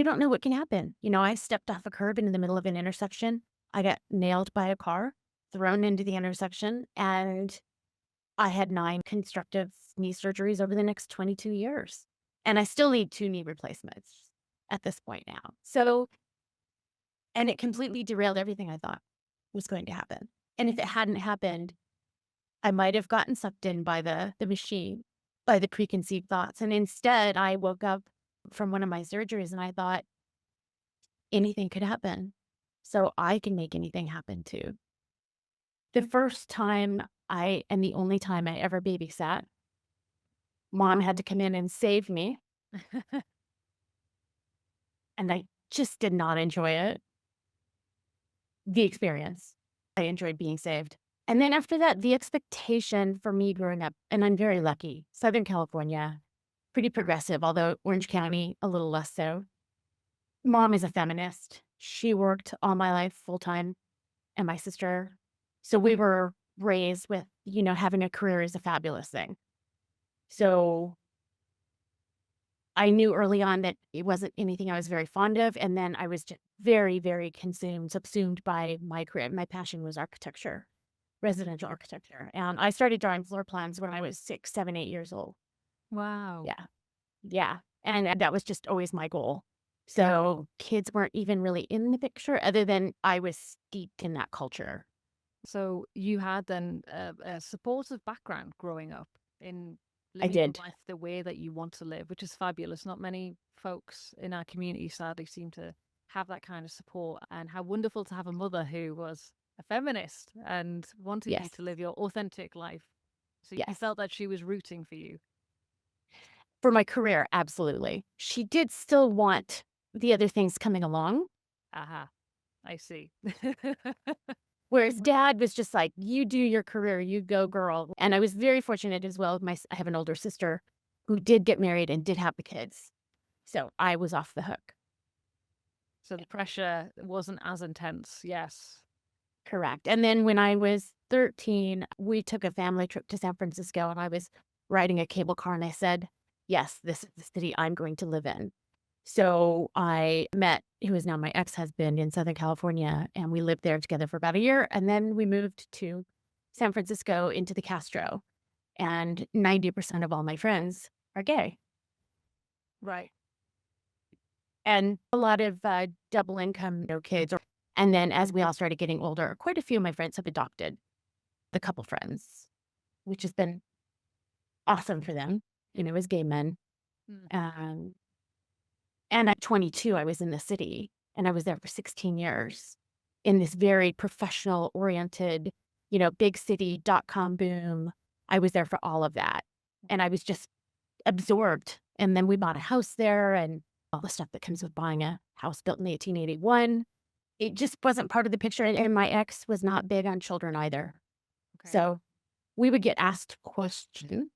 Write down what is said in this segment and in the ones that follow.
you don't know what can happen. I stepped off a curb in the middle of an intersection. I got nailed by a car, thrown into the intersection, and I had 9 constructive knee surgeries over the next 22 years. And I still need 2 knee replacements at this point now. So, and it completely derailed everything I thought was going to happen. And if it hadn't happened, I might have gotten sucked in by the machine, by the preconceived thoughts. And instead, I woke up from one of my surgeries and I thought anything could happen. So I can make anything happen too. The first time and the only time I ever babysat, mom had to come in and save me. And I just did not enjoy it, the experience. I enjoyed being saved. And then after that, the expectation for me growing up, and I'm very lucky, Southern California, pretty progressive, although Orange County, a little less so. Mom is a feminist. She worked all my life full time, and my sister. So we were raised with, having a career is a fabulous thing. So I knew early on that it wasn't anything I was very fond of. And then I was just very, very subsumed by my career. My passion was architecture, residential architecture. And I started drawing floor plans when I was 6, 7, 8 years old. Wow. Yeah. Yeah. And that was just always my goal. So kids weren't even really in the picture other than I was steeped in that culture. So you had then a supportive background growing up in I living your did. life the way that you want to live, which is fabulous. Not many folks in our community sadly seem to have that kind of support. And how wonderful to have a mother who was a feminist and wanted you Yes. to live your authentic life. So you Yes. felt that she was rooting for you. For my career, absolutely. She did still want the other things coming along, Aha, I see. whereas dad was just like, "You do your career, you go, girl." And I was very fortunate as well. I have an older sister who did get married and did have the kids. So I was off the hook. So the pressure wasn't as intense. Yes. Correct. And then when I was 13, we took a family trip to San Francisco and I was riding a cable car and I said, "Yes, this is the city I'm going to live in." So I met who is now my ex-husband in Southern California, and we lived there together for about a year, and then we moved to San Francisco into the Castro, and 90% of all my friends are gay, Right. and a lot of, double income, no kids, and then as we all started getting older, quite a few of my friends have adopted the couple friends, which has been awesome for them, as gay men, Mm. um, and at 22, I was in the city, and I was there for 16 years in this very professional oriented, big city dot-com boom. I was there for all of that, and I was just absorbed, and then we bought a house there and all the stuff that comes with buying a house built in 1881. It just wasn't part of the picture, and my ex was not big on children either. Okay. So, we would get asked questions,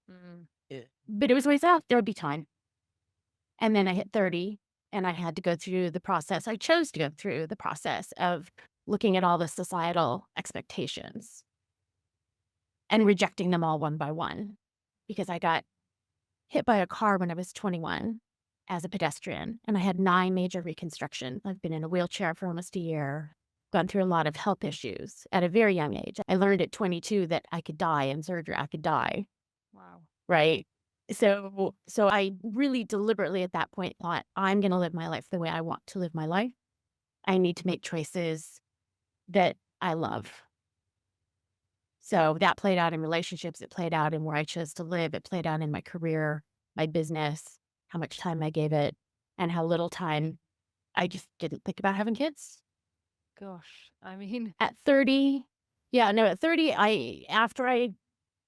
Mm. but it was always, "Oh, there would be time." And then I hit 30 and I had to go through the process. I chose to go through the process of looking at all the societal expectations and rejecting them all one by one because I got hit by a car when I was 21 as a pedestrian and I had 9 major reconstructions. I've been in a wheelchair for almost a year, gone through a lot of health issues at a very young age. I learned at 22 that I could die in surgery. I could die, Wow. right? So I really deliberately at that point thought, I'm gonna live my life the way I want to live my life. I need to make choices that I love. So that played out in relationships, it played out in where I chose to live, it played out in my career, my business, how much time I gave it, and how little time I just didn't think about having kids. Gosh. I mean, At 30 yeah, no, at 30, after I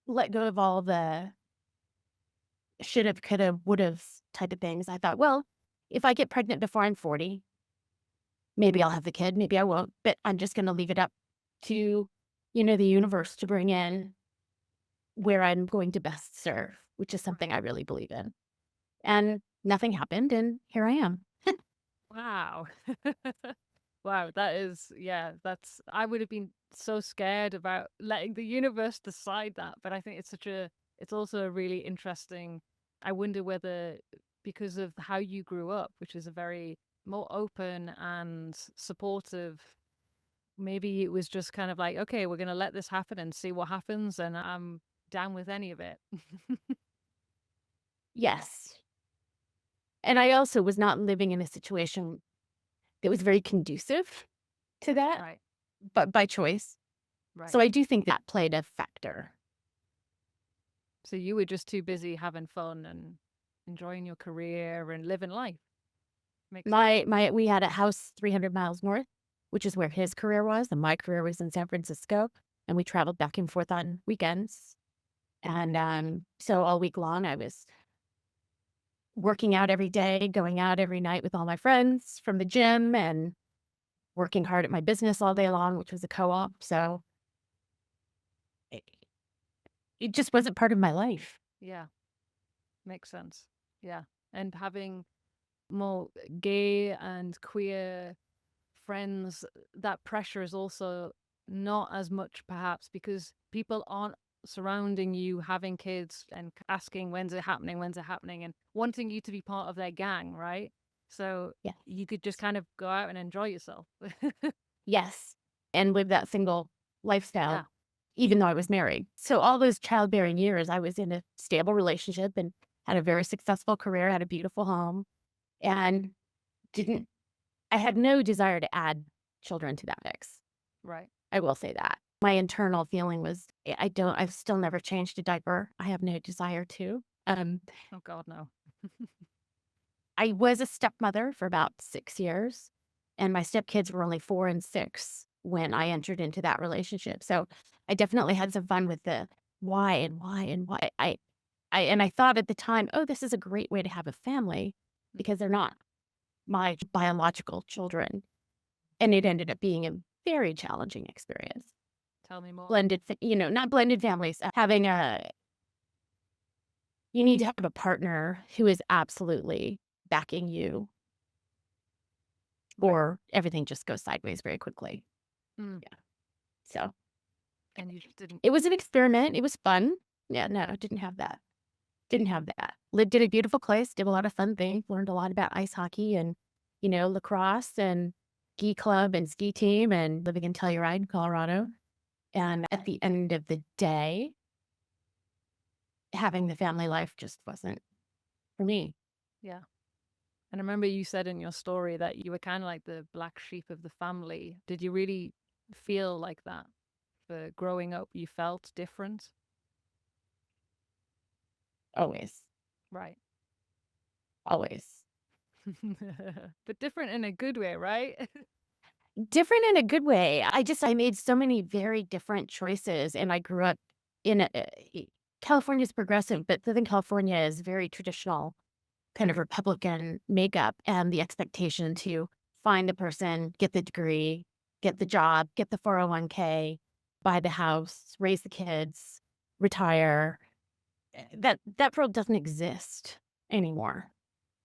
let go of all the should've, could've, would've type of things, I thought, "Well, if I get pregnant before I'm 40, maybe I'll have the kid, maybe I won't, but I'm just gonna leave it up to, the universe to bring in where I'm going to best serve," which is something I really believe in. And nothing happened, and here I am. wow. Wow, that is, yeah, I would have been so scared about letting the universe decide that. But I think it's also a really interesting, I wonder whether because of how you grew up, which is a very more open and supportive. Maybe it was just kind of like, okay, we're going to let this happen and see what happens, and I'm down with any of it. Yes. And I also was not living in a situation that was very conducive to that, Right, but by choice. So right. I do think that played a factor. So you were just too busy having fun and enjoying your career and living life. Makes sense. We had a house 300 miles north, which is where his career was, and my career was in San Francisco, and we traveled back and forth on weekends. And so all week long, I was working out every day, going out every night with all my friends from the gym, and working hard at my business all day long, which was a co-op. So it, it just wasn't part of my life. Yeah, makes sense. Yeah. And having more gay and queer friends, that pressure is also not as much perhaps because people aren't surrounding you having kids and asking when's it happening and wanting you to be part of their gang, right? So Yeah. you could just kind of go out and enjoy yourself. Yes. And live that single lifestyle, Yeah, even though I was married. So all those childbearing years, I was in a stable relationship and had a very successful career, had a beautiful home, and didn't, I had no desire to add children to that mix. right. I will say that. My internal feeling was, I've still never changed a diaper. I have no desire to. Oh God, no. I was a stepmother for about 6 years, and my stepkids were only 4 and 6 when I entered into that relationship. So I definitely had some fun with the why and why and why. I thought at the time, oh, this is a great way to have a family because they're not my biological children. And it ended up being a very challenging experience. Tell me more. Not blended families, having you need to have a partner who is absolutely backing you Right. or everything just goes sideways very quickly. Mm. Yeah. So And you just didn't. it was an experiment. It was fun. Yeah, no, didn't have that. Didn't have that. Lived in a beautiful place, did a lot of fun things, learned a lot about ice hockey and, lacrosse and ski club and ski team and living in Telluride, Colorado. And at the end of the day, having the family life just wasn't for me. Yeah. And I remember you said in your story that you were kind of like the black sheep of the family. Did you really feel like that for growing up? You felt different? Always. Right. Always. But different in a good way, right? Different in a good way. I made so many very different choices, and I grew up in California's progressive, but Southern California is very traditional, kind of Republican makeup, and the expectation to find the person, get the degree, get the job, get the 401k, buy the house, raise the kids, retire. That world doesn't exist anymore.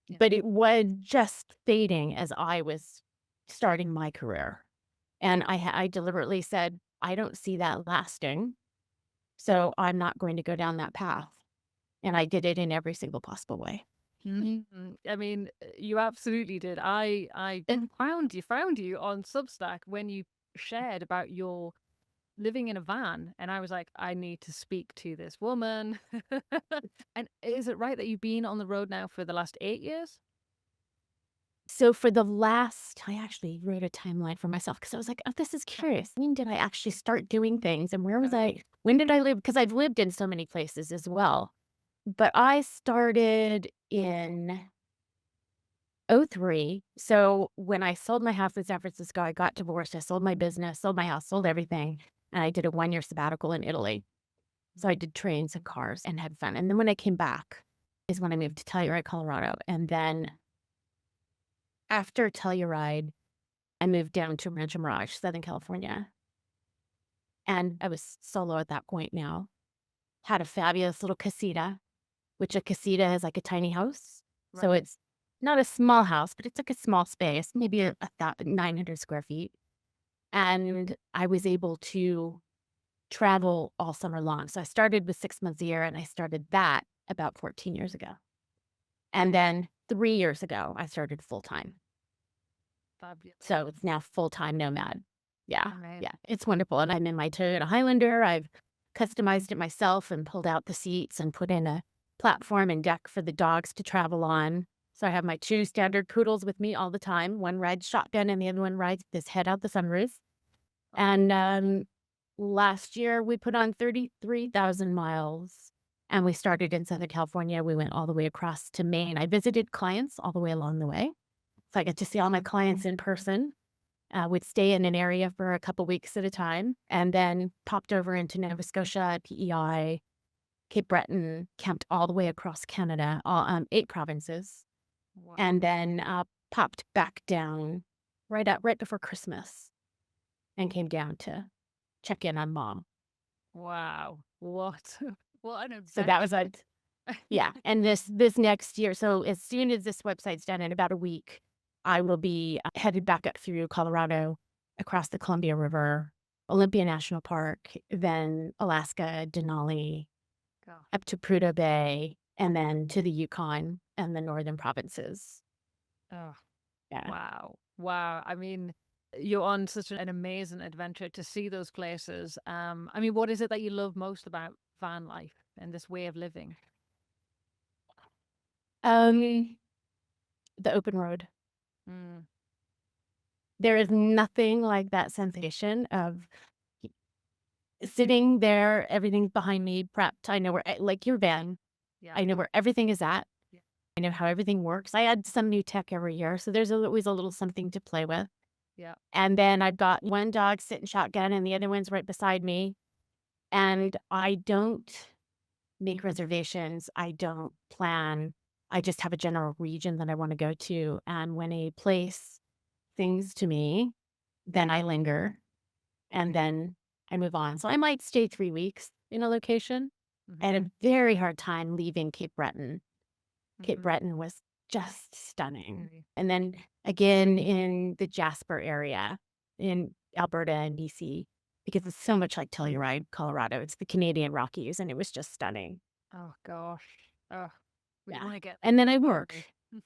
Yeah. But it was just fading as I was starting my career. And I deliberately said, "I don't see that lasting, so I'm not going to go down that path." And I did it in every single possible way. I mean, you absolutely did. I And found you on Substack when you shared about your living in a van, and I was like, I need to speak to this woman. And is it right that you've been on the road now for the last 8 years? so for the last I actually wrote a timeline for myself because I was like, "Oh, this is curious. When did I actually start doing things and where was I? When did I live?" Because I've lived in so many places as well. But I started in '03. So when I sold my house in San Francisco, I got divorced, I sold my business, sold my house, sold everything, and I did a 1-year sabbatical in Italy. So I did trains and cars and had fun. And then when I came back is when I moved to Telluride, Colorado. And then after Telluride, I moved down to Rancho Mirage, Southern California. And I was solo at that point now. Had a fabulous little casita, which a casita is like a tiny house. So Right. it's not a small house, but it's like a small space, maybe 900 square feet. And I was able to travel all summer long. So I started with 6 months a year and I started that about 14 years ago. And then 3 years ago, I started full-time. Fabulous. So it's now full-time nomad. Yeah, Amazing. yeah, it's wonderful, and I'm in my Toyota Highlander. I've customized it myself and pulled out the seats and put in a platform and deck for the dogs to travel on. So I have my 2 standard poodles with me all the time. One rides shotgun and the other one rides with his head out the sunroof. And, last year, we put on 33,000 miles, and we started in Southern California. We went all the way across to Maine. I visited clients all the way along the way. So I get to see all my clients in person. Would stay in an area for a couple weeks at a time, and then popped over into Nova Scotia, PEI, Cape Breton, camped all the way across Canada, all, 8 provinces, Wow. and then, popped back down right before Christmas and came down to check in on mom. Wow. What? What an So that was adventure. yeah, and this next year, so as soon as this website's done in about a week, I will be, headed back up through Colorado, across the Columbia River, Olympia National Park, then Alaska, Denali, Gosh. up to Prudhoe Bay, and then to the Yukon and the northern provinces. Oh, Yeah. wow. Wow. I mean, you're on such an amazing adventure to see those places. I mean, what is it that you love most about van life and this way of living? Um, the open road. Mm, There is nothing like that sensation of sitting there, everything's behind me, prepped. I know where, like your van, yeah. I know where everything is at. Yeah. I know how everything works. I add some new tech every year, so there's always a little something to play with. Yeah. And then I've got one dog sitting shotgun and the other one's right beside me. And I don't make reservations. I don't plan. I just have a general region that I want to go to. And when a place sings to me, then I linger and then I move on. So I might stay 3 weeks in a location. I had a very hard time leaving Cape Breton. Cape Mm-hmm. Breton was just stunning. Really. And then again in the Jasper area in Alberta and BC, because it's so much like Telluride, Colorado. It's the Canadian Rockies, and it was just stunning. Oh, gosh. Oh, we Yeah. want to get And then I work.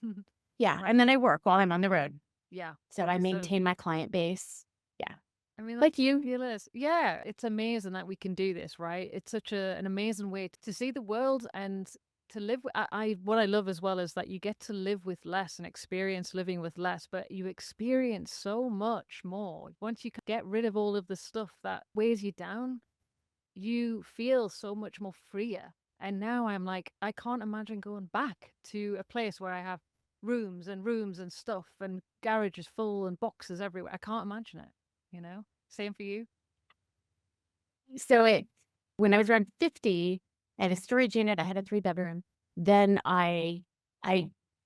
there. Yeah. And then I work while I'm on the road. Yeah. So I So, maintain my client base. Yeah. I mean, that's Like you. fabulous. Yeah, it's amazing that we can do this, right? It's such an amazing way to see the world and to live. What I love as well is that you get to live with less and experience living with less, but you experience so much more. Once you get rid of all of the stuff that weighs you down, you feel so much more freer. And now I'm like, I can't imagine going back to a place where I have rooms and stuff and garages full and boxes everywhere. I can't imagine it, you know? Same for you? So when I was around 50, I had a storage unit. I had a 3-bedroom. Then I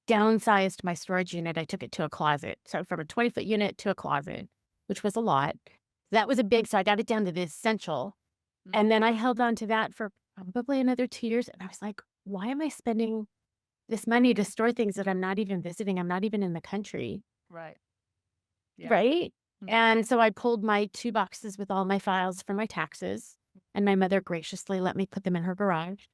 downsized my storage unit. I took it to a closet. So from a 20-foot unit to a closet, which was a lot. That was a big, so I got it down to the essential. Mm. And then I held on to that for probably another 2 years. And I was like, why am I spending this money to store things that I'm not even visiting? I'm not even in the country. Right. Yeah. Right? Mm. And so I pulled my 2 boxes with all my files for my taxes, and my mother graciously let me put them in her garage,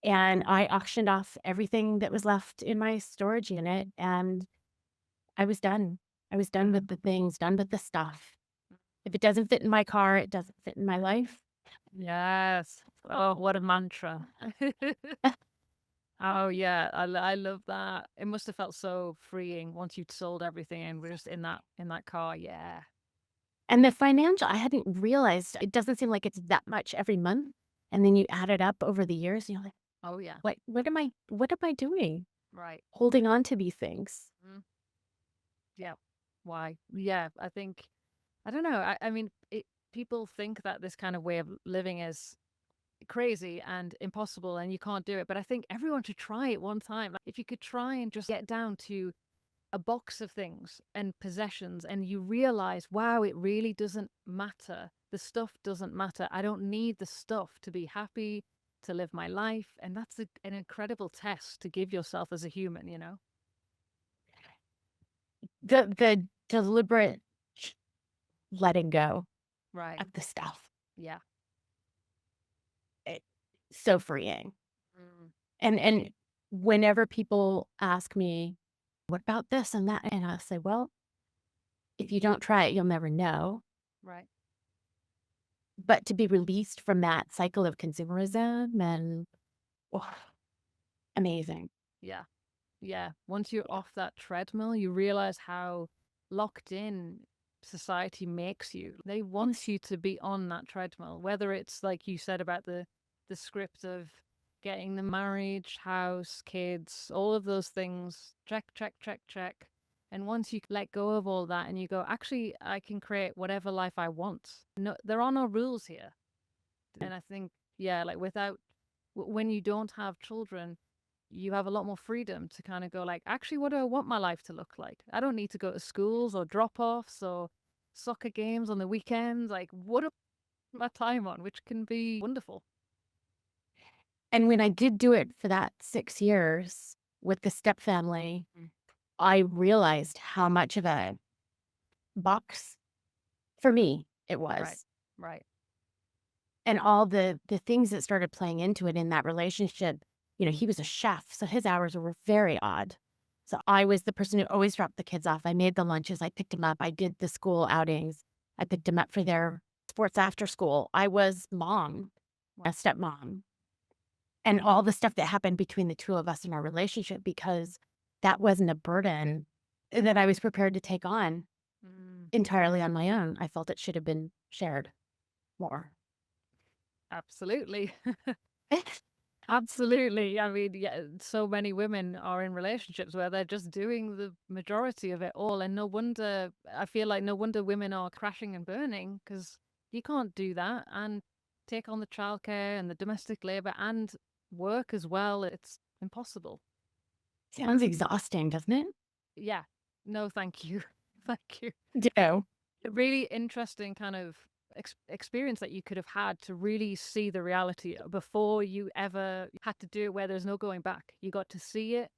and I auctioned off everything that was left in my storage unit, and I was done. I was done with the things, done with the stuff. If it doesn't fit in my car, it doesn't fit in my life. Yes. Oh, what a mantra. Oh yeah, I love that. It must have felt so freeing once you'd sold everything and we're just in that car. Yeah. And the financial I hadn't realized it doesn't seem like it's that much every month, and then you add it up over the years, and you're like, Oh yeah. What am I doing? Right. Holding on to these things." Mm. Yeah. Why? Yeah, I don't know. I mean, people think that this kind of way of living is crazy and impossible and you can't do it. But I think everyone should try it one time. Like, if you could try and just get down to a box of things and possessions and you realize, wow, it really doesn't matter. The stuff doesn't matter. I don't need the stuff to be happy, to live my life. And that's an incredible test to give yourself as a human, you know? The deliberate letting go Right. of the stuff. Yeah. It's so freeing. Mm. And whenever people ask me, what about this and that? And I'll say, well, if you don't try it, you'll never know. Right. But to be released from that cycle of consumerism and oh, amazing. Yeah. Yeah. Once you're off that treadmill, you realize how locked in society makes you. They want you to be on that treadmill, whether it's like you said about the script of getting the marriage, house, kids, all of those things. Check, check, check, check. And once you let go of all that and you go, actually, I can create whatever life I want. No, there are no rules here. And I think, yeah, like when you don't have children, you have a lot more freedom to kind of go like, actually, what do I want my life to look like? I don't need to go to schools or drop-offs or soccer games on the weekends. Like, what do I spend my time on, which can be wonderful. And when I did do it for that 6 years with the step family, I realized how much of a box for me it Right, was. right. And all the things that started playing into it in that relationship, he was a chef, so his hours were very odd. So I was the person who always dropped the kids off. I made the lunches, I picked them up, I did the school outings, I picked them up for their sports after school. I was mom, a Wow. stepmom, and all the stuff that happened between the two of us in our relationship because that wasn't a burden that I was prepared to take on Mm, entirely on my own. I felt it should have been shared more. absolutely. Absolutely. I mean, yeah, so many women are in relationships where they're just doing the majority of it all. And no wonder, I feel like no wonder women are crashing and burning because you can't do that and take on the childcare and the domestic labor and work as well. It's impossible. Sounds exhausting, doesn't it? Yeah. No, thank you. Thank you. Ditto. A really interesting kind of experience that you could have had to really see the reality before you ever had to do it where there's no going back. You got to see it,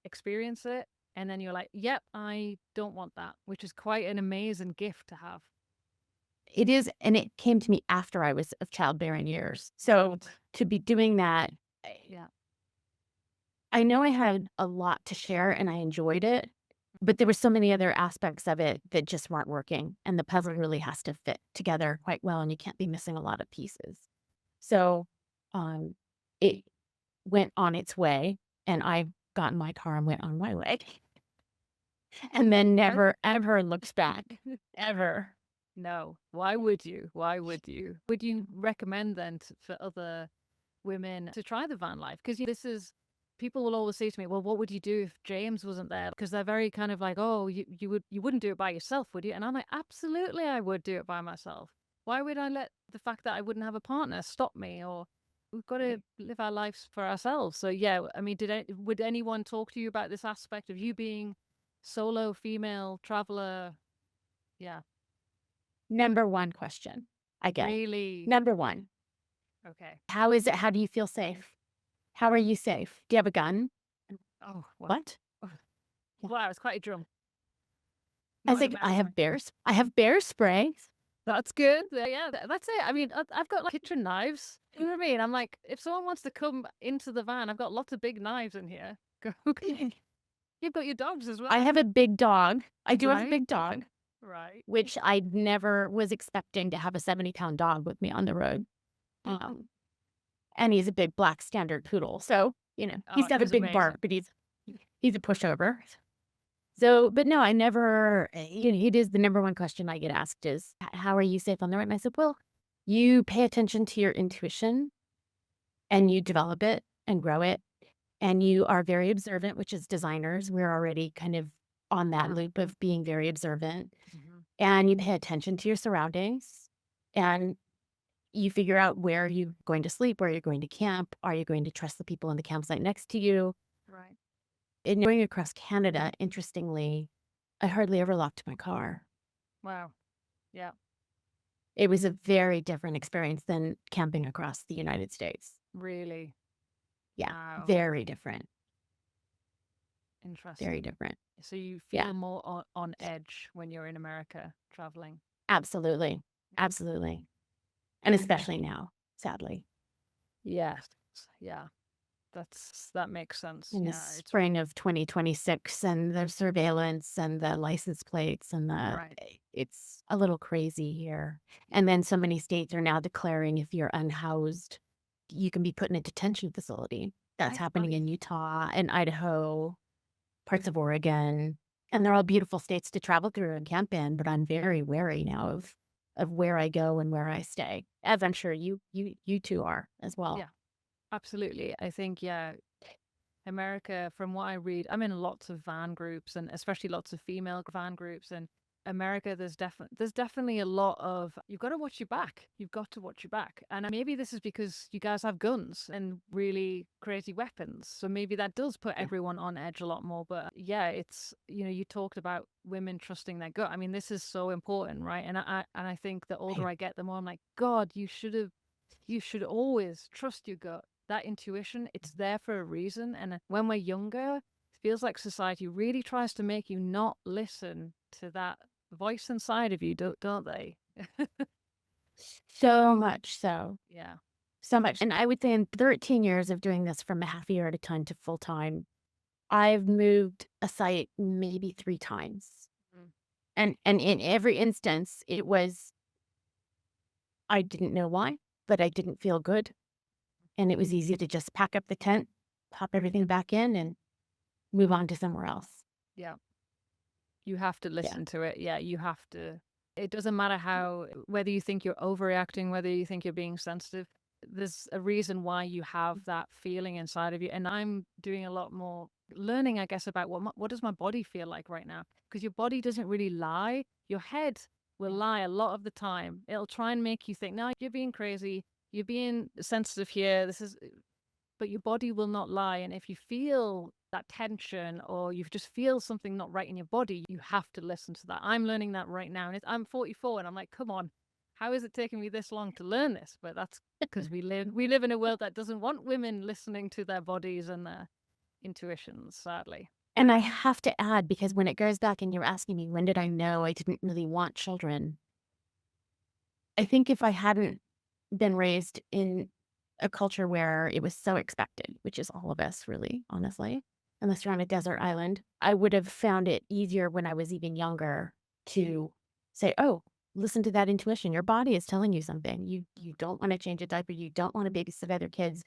experience it, and then you're like, yep, I don't want that, which is quite an amazing gift to have. It is, and it came to me after I was of childbearing years. So Right. to be doing that, Yeah. I know I had a lot to share and I enjoyed it, but there were so many other aspects of it that just weren't working. And the puzzle really has to fit together quite well, and you can't be missing a lot of pieces. So um, it went on its way, and I got in my car and went on my way. And then I- never, ever looked back, ever. no. Why would you? Why would you? Would you recommend then for other women to try the van life? Because this is, people will always say to me, well, what would you do if James wasn't there? Because they're very kind of like, oh, you wouldn't do it by yourself, would you? And I'm like, absolutely, I would do it by myself. Why would I let the fact that I wouldn't have a partner stop me? Or we've got to live our lives for ourselves. So yeah, I mean, would anyone talk to you about this aspect of you being solo female traveler? Yeah, Number one question I get. really. Number one, Okay. how is it? How do you feel safe? How are you safe? Do you have a gun? Oh, well, What? Yeah. wow, it's quite a drum. I Not was in like, I America. have bears. I have bear spray. That's good. Yeah, that's it. I mean, I've got like kitchen knives. You know what I mean? I'm like, if someone wants to come into the van, I've got lots of big knives in here. Go. You've got your dogs as I well, have a big dog. I do have a right? big dog, Right. which I never was expecting to have a 70-pound dog with me on the road. Um, and he's a big black standard poodle. So, Oh, he's got a he's big amazing. bark, but he's a pushover. So, but no, I never, it is the number one question I get asked is, how are you safe on the road? And I said, well, you pay attention to your intuition and you develop it and grow it. And you are very observant, which is designers. We're already kind of on that loop of being very observant. Mhm. And you pay attention to your surroundings and you figure out where you're going to sleep, where you're going to camp. Are you going to trust the people in the campsite next to you? Right. And going across Canada, interestingly, I hardly ever locked my car. Wow. Yeah. It was a very different experience than camping across the United States. Really. Yeah, Wow. very different, very Interesting. different. So you Yeah, feel more on edge when you're in America traveling. absolutely. Absolutely. And especially now, sadly. Yes. Yeah. that makes sense. in the Yeah, it's spring of 2026, and the surveillance and the license plates and right. it's a little crazy here. Yeah, And then so many states are now declaring if you're unhoused, you can be put in a detention facility. That's that's happening funny. in Utah and Idaho, parts of Oregon, and they're all beautiful states to travel through and camp in, but I'm very wary now of where I go and where I stay, as I'm sure you 2 are as well. Yeah, absolutely. I think, yeah, America, from what I read, I'm in lots of van groups and especially lots of female van groups. And America, there's definitely a lot of you've got to watch your back. You've got to watch your back. And maybe this is because you guys have guns and really crazy weapons. So maybe that does put Yeah. everyone on edge a lot more. But yeah, it's you talked about women trusting their gut. I mean, this is so important, right? And I think the older Right. I get, the more I'm like, God, you should always trust your gut. That intuition, it's there for a reason. And when we're younger, it feels like society really tries to make you not listen to that voice inside of you, don't they? So much so. Yeah. So much. And I would say in 13 years of doing this from a half a year at a time to full time, I've moved a site maybe 3 times. Mm. And in every instance, it was I didn't know why, but I didn't feel good. And it was easy to just pack up the tent, pop everything back in, and move on to somewhere else. Yeah. You have to Yeah. listen to it. Yeah, you have to. It doesn't matter whether you think you're overreacting, whether you think you're being sensitive. There's a reason why you have that feeling inside of you. And I'm doing a lot more learning, I guess, about what does my body feel like right now? Because your body doesn't really lie. Your head will lie a lot of the time. It'll try and make you think, no, you're being crazy. You're being sensitive here. But your body will not lie. And if you feel that tension or you just feel something not right in your body, you have to listen to that. I'm learning that right now. And I'm 44 and I'm like, come on, how is it taking me this long to learn this? But that's because we live in a world that doesn't want women listening to their bodies and their intuitions, sadly. And I have to add, because when it goes back and you're asking me, when did I know I didn't really want children? I think if I hadn't been raised in a culture where it was so expected, which is all of us really, honestly, unless you're on a desert island, I would have found it easier when I was even younger to say, "Oh, listen to that intuition. Your body is telling you something. You don't wanna change a diaper, you don't wanna babysit other kids."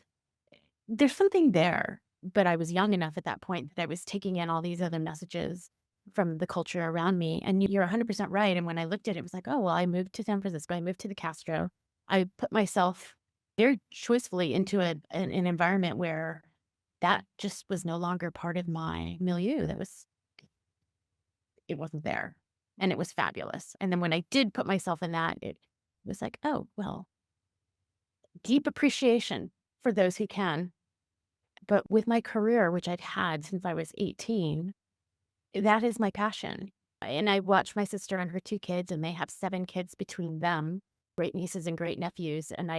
There's something there, but I was young enough at that point that I was taking in all these other messages from the culture around me, and you're 100% right, and when I looked at it, it was like, "Oh, well, I moved to San Francisco, I moved to the Castro." I put myself very choicefully into an environment where that just was no longer part of my milieu, it wasn't there, and it was fabulous, and then when I did put myself in that, it was like, "Oh, well, deep appreciation for those who can." But with my career, which I'd had since I was 18, that is my passion. And I watch my sister and her 2 kids, and they have 7 kids between them, great nieces and great nephews, and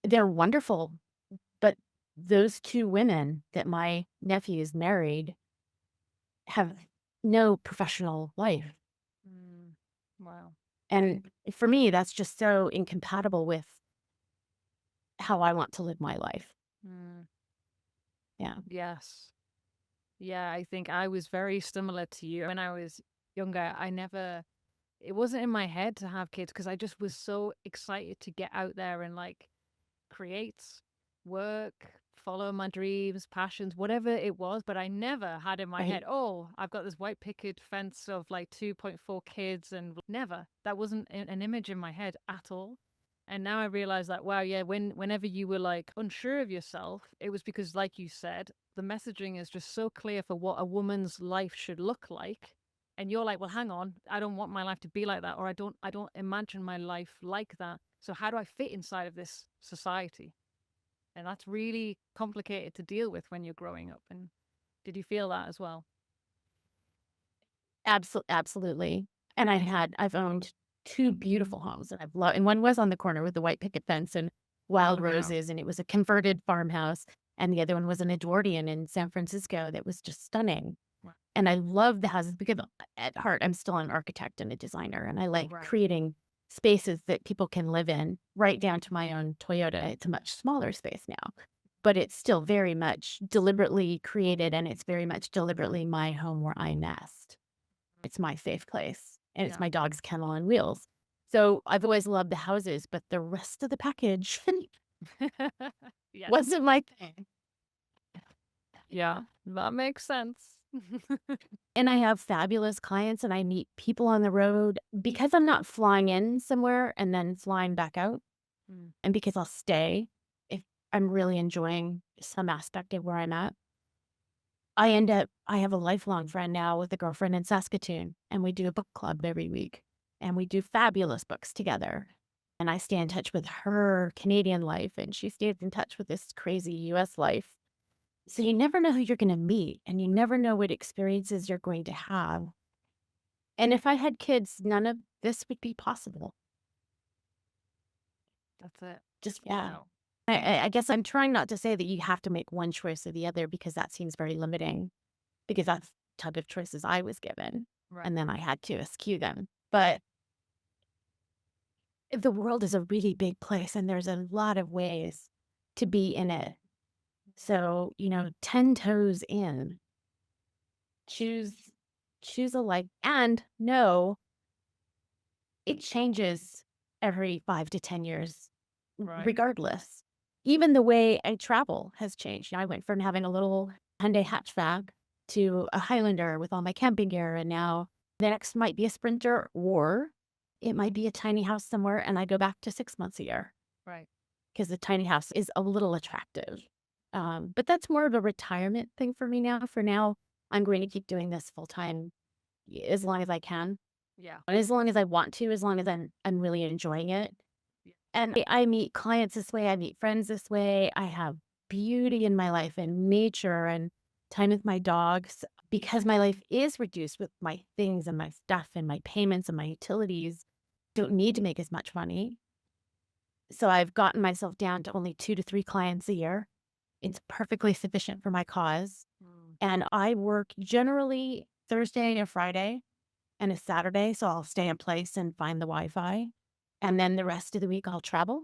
they're wonderful, but those 2 women that my nephews married have no professional life. Mm. Wow. And for me, that's just so incompatible with how I want to live my life. Mm. Yeah. Yes. Yeah, I think I was very similar to you. When I was younger, it wasn't in my head to have kids because I just was so excited to get out there and like create, work, follow my dreams, passions, whatever it was. But I never had in my Right. head, oh, I've got this white picket fence of like 2.4 kids, and never. That wasn't an image in my head at all. And now I realize that, wow, yeah, whenever you were like unsure of yourself, it was because, like you said, the messaging is just so clear for what a woman's life should look like. And you're like, well, hang on, I don't want my life to be like that, or I don't imagine my life like that. So how do I fit inside of this society? And that's really complicated to deal with when you're growing up. And did you feel that as well? Absolutely. And I've owned 2 beautiful homes that I've loved, and one was on the corner with the white picket fence and wild Wow. roses, and it was a converted farmhouse, and the other one was an Edwardian in San Francisco that was just stunning. Wow. And I love the houses because at heart, I'm still an architect and a designer, and I like Right. creating spaces that people can live in, right down to my own Toyota. It's a much smaller space now. but it's still very much deliberately created, and it's very much deliberately my home where I nest. It's my safe place, and it's Yeah. my dog's kennel on wheels. So I've always loved the houses, but the rest of the package Yes. wasn't my thing. Yeah, that makes sense. And I have fabulous clients, and I meet people on the road because I'm not flying in somewhere and then flying back out, Mm, and because I'll stay if I'm really enjoying some aspect of where I'm at. I have a lifelong friend now with a girlfriend in Saskatoon, and we do a book club every week, and we do fabulous books together. And I stay in touch with her Canadian life, and she stays in touch with this crazy US life. So you never know who you're going to meet, and you never know what experiences you're going to have. And if I had kids, none of this would be possible. that's it. Just, yeah. No. I guess I'm trying not to say that you have to make one choice or the other because that seems very limiting, because that's the type of choices I was given. Right. And then I had to eschew them. But the world is a really big place, and there's a lot of ways to be in it. So, 10 toes in, choose, choose a life, and no, it changes every 5 to 10 years, Right. regardless. Even the way I travel has changed. I went from having a little Hyundai hatchback to a Highlander with all my camping gear, and now the next might be a Sprinter, or it might be a tiny house somewhere, and I go back to 6 months a year Right. because the tiny house is a little attractive. But that's more of a retirement thing for me now. For now, I'm going to keep doing this full time as long as I can. Yeah. And as long as I want to, as long as I'm really enjoying it. Yeah. And I meet clients this way, I meet friends this way. I have beauty in my life and nature and time with my dogs because my life is reduced with my things and my stuff and my payments and my utilities. Don't need to make as much money. So I've gotten myself down to only 2 to 3 clients a year. It's perfectly sufficient for my cause. Mm, And I work generally Thursday and Friday and a Saturday, so I'll stay in place and find the Wi-Fi. And then the rest of the week I'll travel,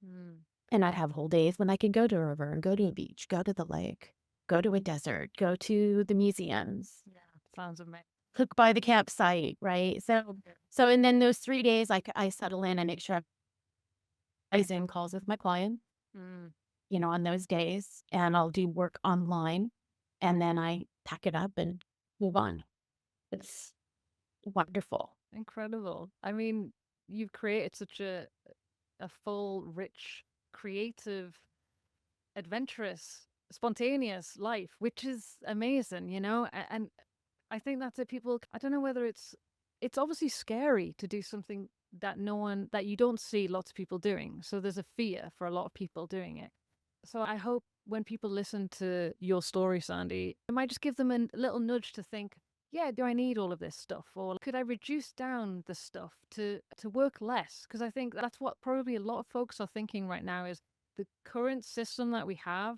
mm. and I have whole days when I can go to a river and go to a beach, go to the lake, go to a desert, go to the museums, Yeah. Sounds amazing. cook by the campsite, right? So and then those 3 days I settle in and make sure I Zoom calls with my client, Mm, on those days, and I'll do work online, and then I pack it up and move on. It's wonderful. incredible. I mean, you've created such a full, rich, creative, adventurous, spontaneous life, which is amazing, and I think that's it. People, I don't know whether it's obviously scary to do something that that you don't see lots of people doing. So there's a fear for a lot of people doing it. So I hope when people listen to your story, Sandy, it might just give them a little nudge to think, yeah, do I need all of this stuff? Or could I reduce down the stuff to work less? Because I think that's what probably a lot of folks are thinking right now is the current system that we have,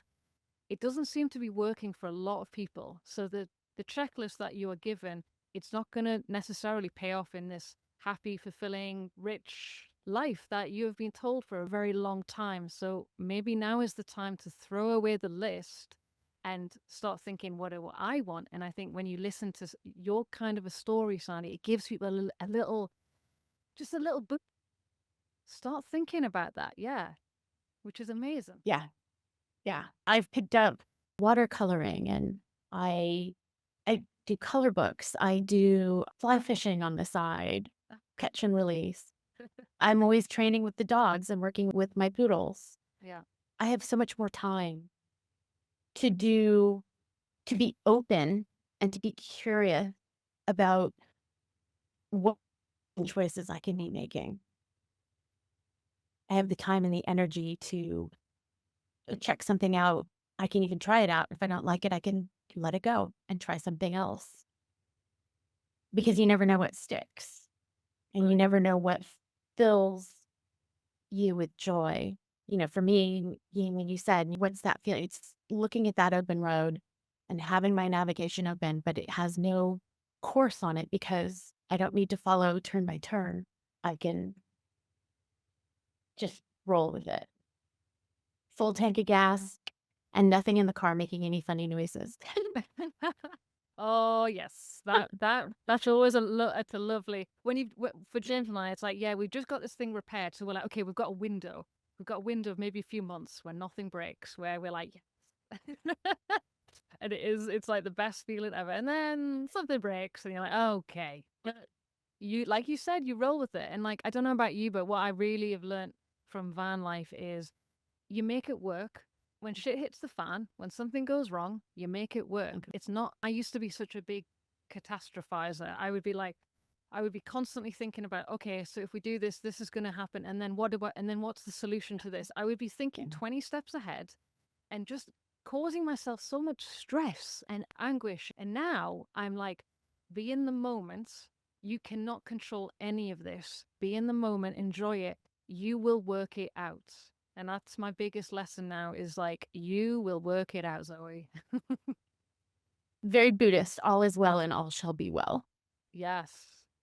it doesn't seem to be working for a lot of people. So the checklist that you are given, it's not going to necessarily pay off in this happy, fulfilling, rich life that you have been told for a very long time. So maybe now is the time to throw away the list and start thinking, what do I want? And I think when you listen to your kind of a story, Sandy, it gives people a little, just a little book. Start thinking about that. Yeah. Which is amazing. Yeah, yeah. I've picked up watercoloring, and I I do color books. I do fly fishing on the side, catch and release. I'm always training with the dogs and working with my poodles. Yeah. I have so much more time to do to be open and to be curious about what choices I can be making. I have the time and the energy to check something out. I can even try it out. If I don't like it, I can let it go and try something else because you never know what sticks and you never know what fills you with joy. For me, when you said, what's that feeling? It's looking at that open road and having my navigation open, but it has no course on it because I don't need to follow turn by turn. I can just roll with it. Full tank of gas, and nothing in the car making any funny noises. Oh yes, that's always it's a lovely when you for James and I. It's like, yeah, we've just got this thing repaired, so we're like, okay, we've got a window of maybe a few months where nothing breaks, where we're like, yes. And it's like the best feeling ever. And then something breaks, and you're like, okay, you like you said, you roll with it. And like, I don't know about you, but what I really have learned from van life is you make it work. When shit hits the fan, when something goes wrong, you make it work. It's not, I used to be such a big catastrophizer. I would be constantly thinking about, okay, so if we do this, this is going to happen. And then and then what's the solution to this? I would be thinking 20 steps ahead and just causing myself so much stress and anguish. And now I'm like, be in the moment. You cannot control any of this. Be in the moment, enjoy it. You will work it out. And that's my biggest lesson now is like, you will work it out, Zoe. Very Buddhist, all is well and all shall be well. Yes.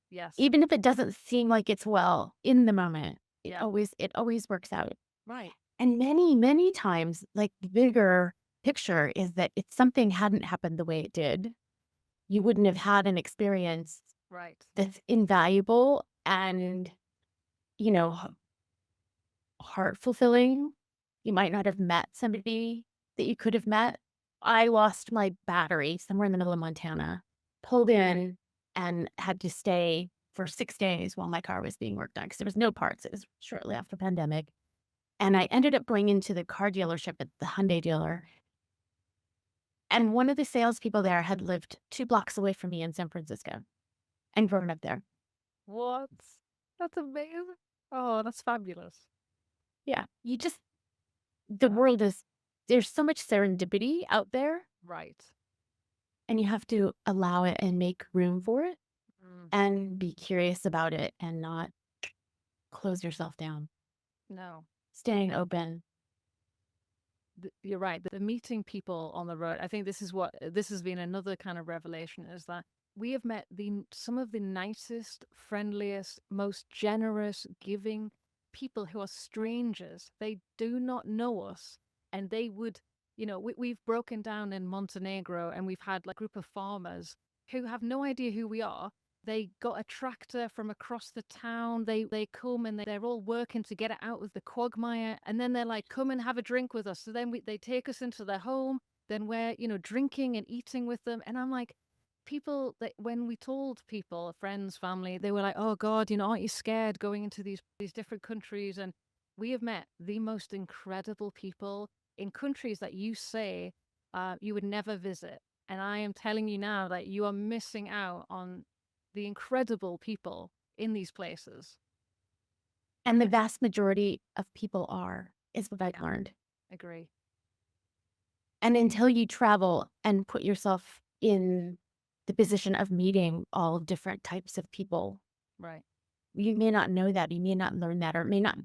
Yes. Even if it doesn't seem like it's well in the moment, Yeah. it always works out. Right. And many, many times, like the bigger picture is that if something hadn't happened the way it did, you wouldn't have had an experience Right. that's invaluable and, you know, heart fulfilling. You might not have met somebody that you could have met. I lost my battery somewhere in the middle of Montana, pulled in and had to stay for 6 days while my car was being worked on because there was no parts. It was shortly after pandemic. And I ended up going into the car dealership at the Hyundai dealer. And one of the salespeople there had lived 2 blocks away from me in San Francisco and grown up there. What? That's amazing. Oh, that's fabulous. Yeah. The world is, there's so much serendipity out there, Right. and you have to allow it and make room for it Mm. and be curious about it and not close yourself down, No. staying open. You're right. The meeting people on the road. I think this has been another kind of revelation is that we have met some of the nicest, friendliest, most generous, giving people who are strangers. They do not know us, and they would, we've broken down in Montenegro, and we've had like a group of farmers who have no idea who we are. They got a tractor from across the town. They come and they're all working to get it out of the quagmire. And then they're like, come and have a drink with us. So then they take us into their home. Then we're, drinking and eating with them. And I'm like, people that when we told people, friends, family, they were like, oh God, aren't you scared going into these different countries? And we have met the most incredible people in countries that you say you would never visit. And I am telling you now that you are missing out on the incredible people in these places. And the vast majority of people is what I've Yeah. learned. Agree. And until you travel and put yourself in the position of meeting all different types of people, Right. you may not know that, you may not learn that, or it may not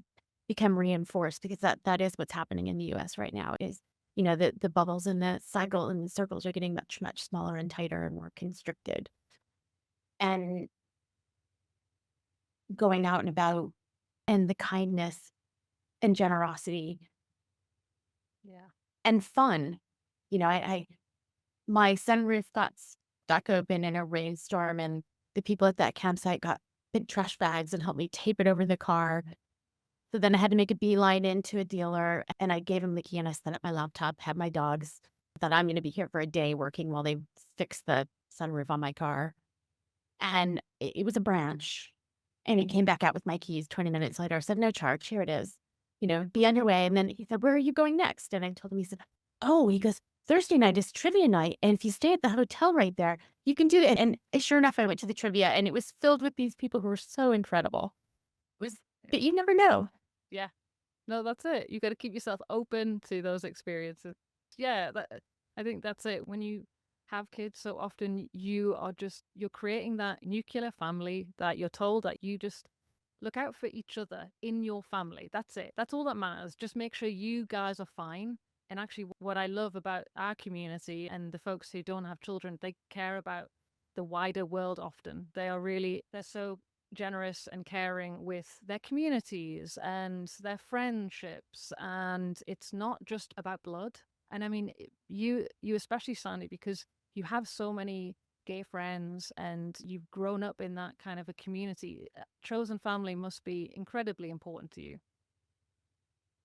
become reinforced because that is what's happening in the US right now is, the bubbles and the cycle and the circles are getting much, much smaller and tighter and more constricted. And going out and about and the kindness and generosity Yeah. and fun. My sunroof got stuck open in a rainstorm, and the people at that campsite got big trash bags and helped me tape it over the car. So then I had to make a beeline into a dealer, and I gave him the key, and I set up my laptop, had my dogs. Thought I'm going to be here for a day working while they fix the sunroof on my car. And it was a branch. And he came back out with my keys 20 minutes later. I said, no charge. Here it is. Be on your way. And then he said, where are you going next? And I told him, he said, oh, he goes, Thursday night is trivia night. And if you stay at the hotel right there, you can do it. And sure enough, I went to the trivia and it was filled with these people who were so incredible. But you never know. Yeah. No, that's it. You got to keep yourself open to those experiences. Yeah, I think that's it. When you have kids, so often you're creating that nuclear family that you're told that you just look out for each other in your family. That's it. That's all that matters. Just make sure you guys are fine. And actually, what I love about our community and the folks who don't have children, they care about the wider world often. They're so generous and caring with their communities and their friendships. And it's not just about blood. And I mean, you especially, Sandy, because you have so many gay friends and you've grown up in that kind of a community. Chosen family must be incredibly important to you.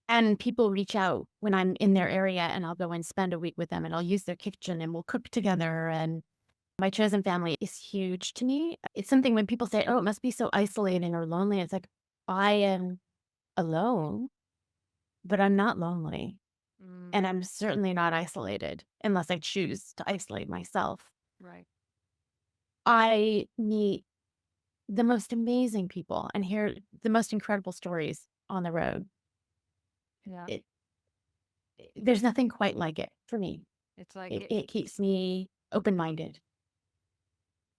And people reach out when I'm in their area and I'll go and spend a week with them and I'll use their kitchen and we'll cook together. And my chosen family is huge to me. It's something when people say, oh, it must be so isolating or lonely. It's like, I am alone, but I'm not lonely. Mm, And I'm certainly not isolated unless I choose to isolate myself. right. I meet the most amazing people and hear the most incredible stories on the road. Yeah. It, there's nothing quite like it for me. It's like It keeps me open minded.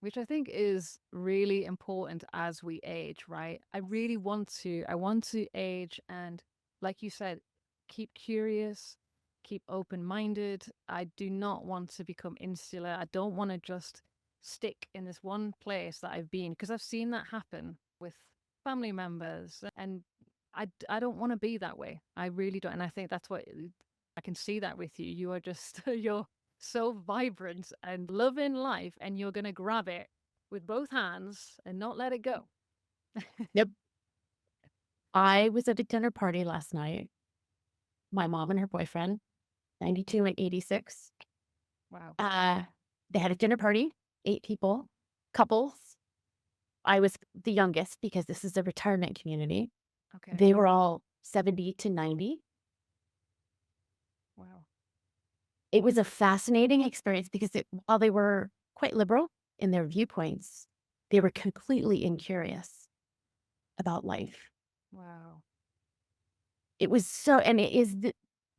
which I think is really important as we age, right? I want to age and, like you said, keep curious, keep open-minded. I do not want to become insular. I don't want to just stick in this one place that I've been, because I've seen that happen with family members, and I don't want to be that way. I really don't. And I think that's what I can see that with you. You are just, you're so vibrant and loving life, and you're going to grab it with both hands and not let it go. Yep. I was at a dinner party last night. My mom and her boyfriend, 92 and 86. Wow. Uh, they had a dinner party, 8 people, couples. I was the youngest because this is a retirement community. Okay. They were all 70 to 90. Wow. It was a fascinating experience because while they were quite liberal in their viewpoints, they were completely incurious about life. Wow. It was so, and it is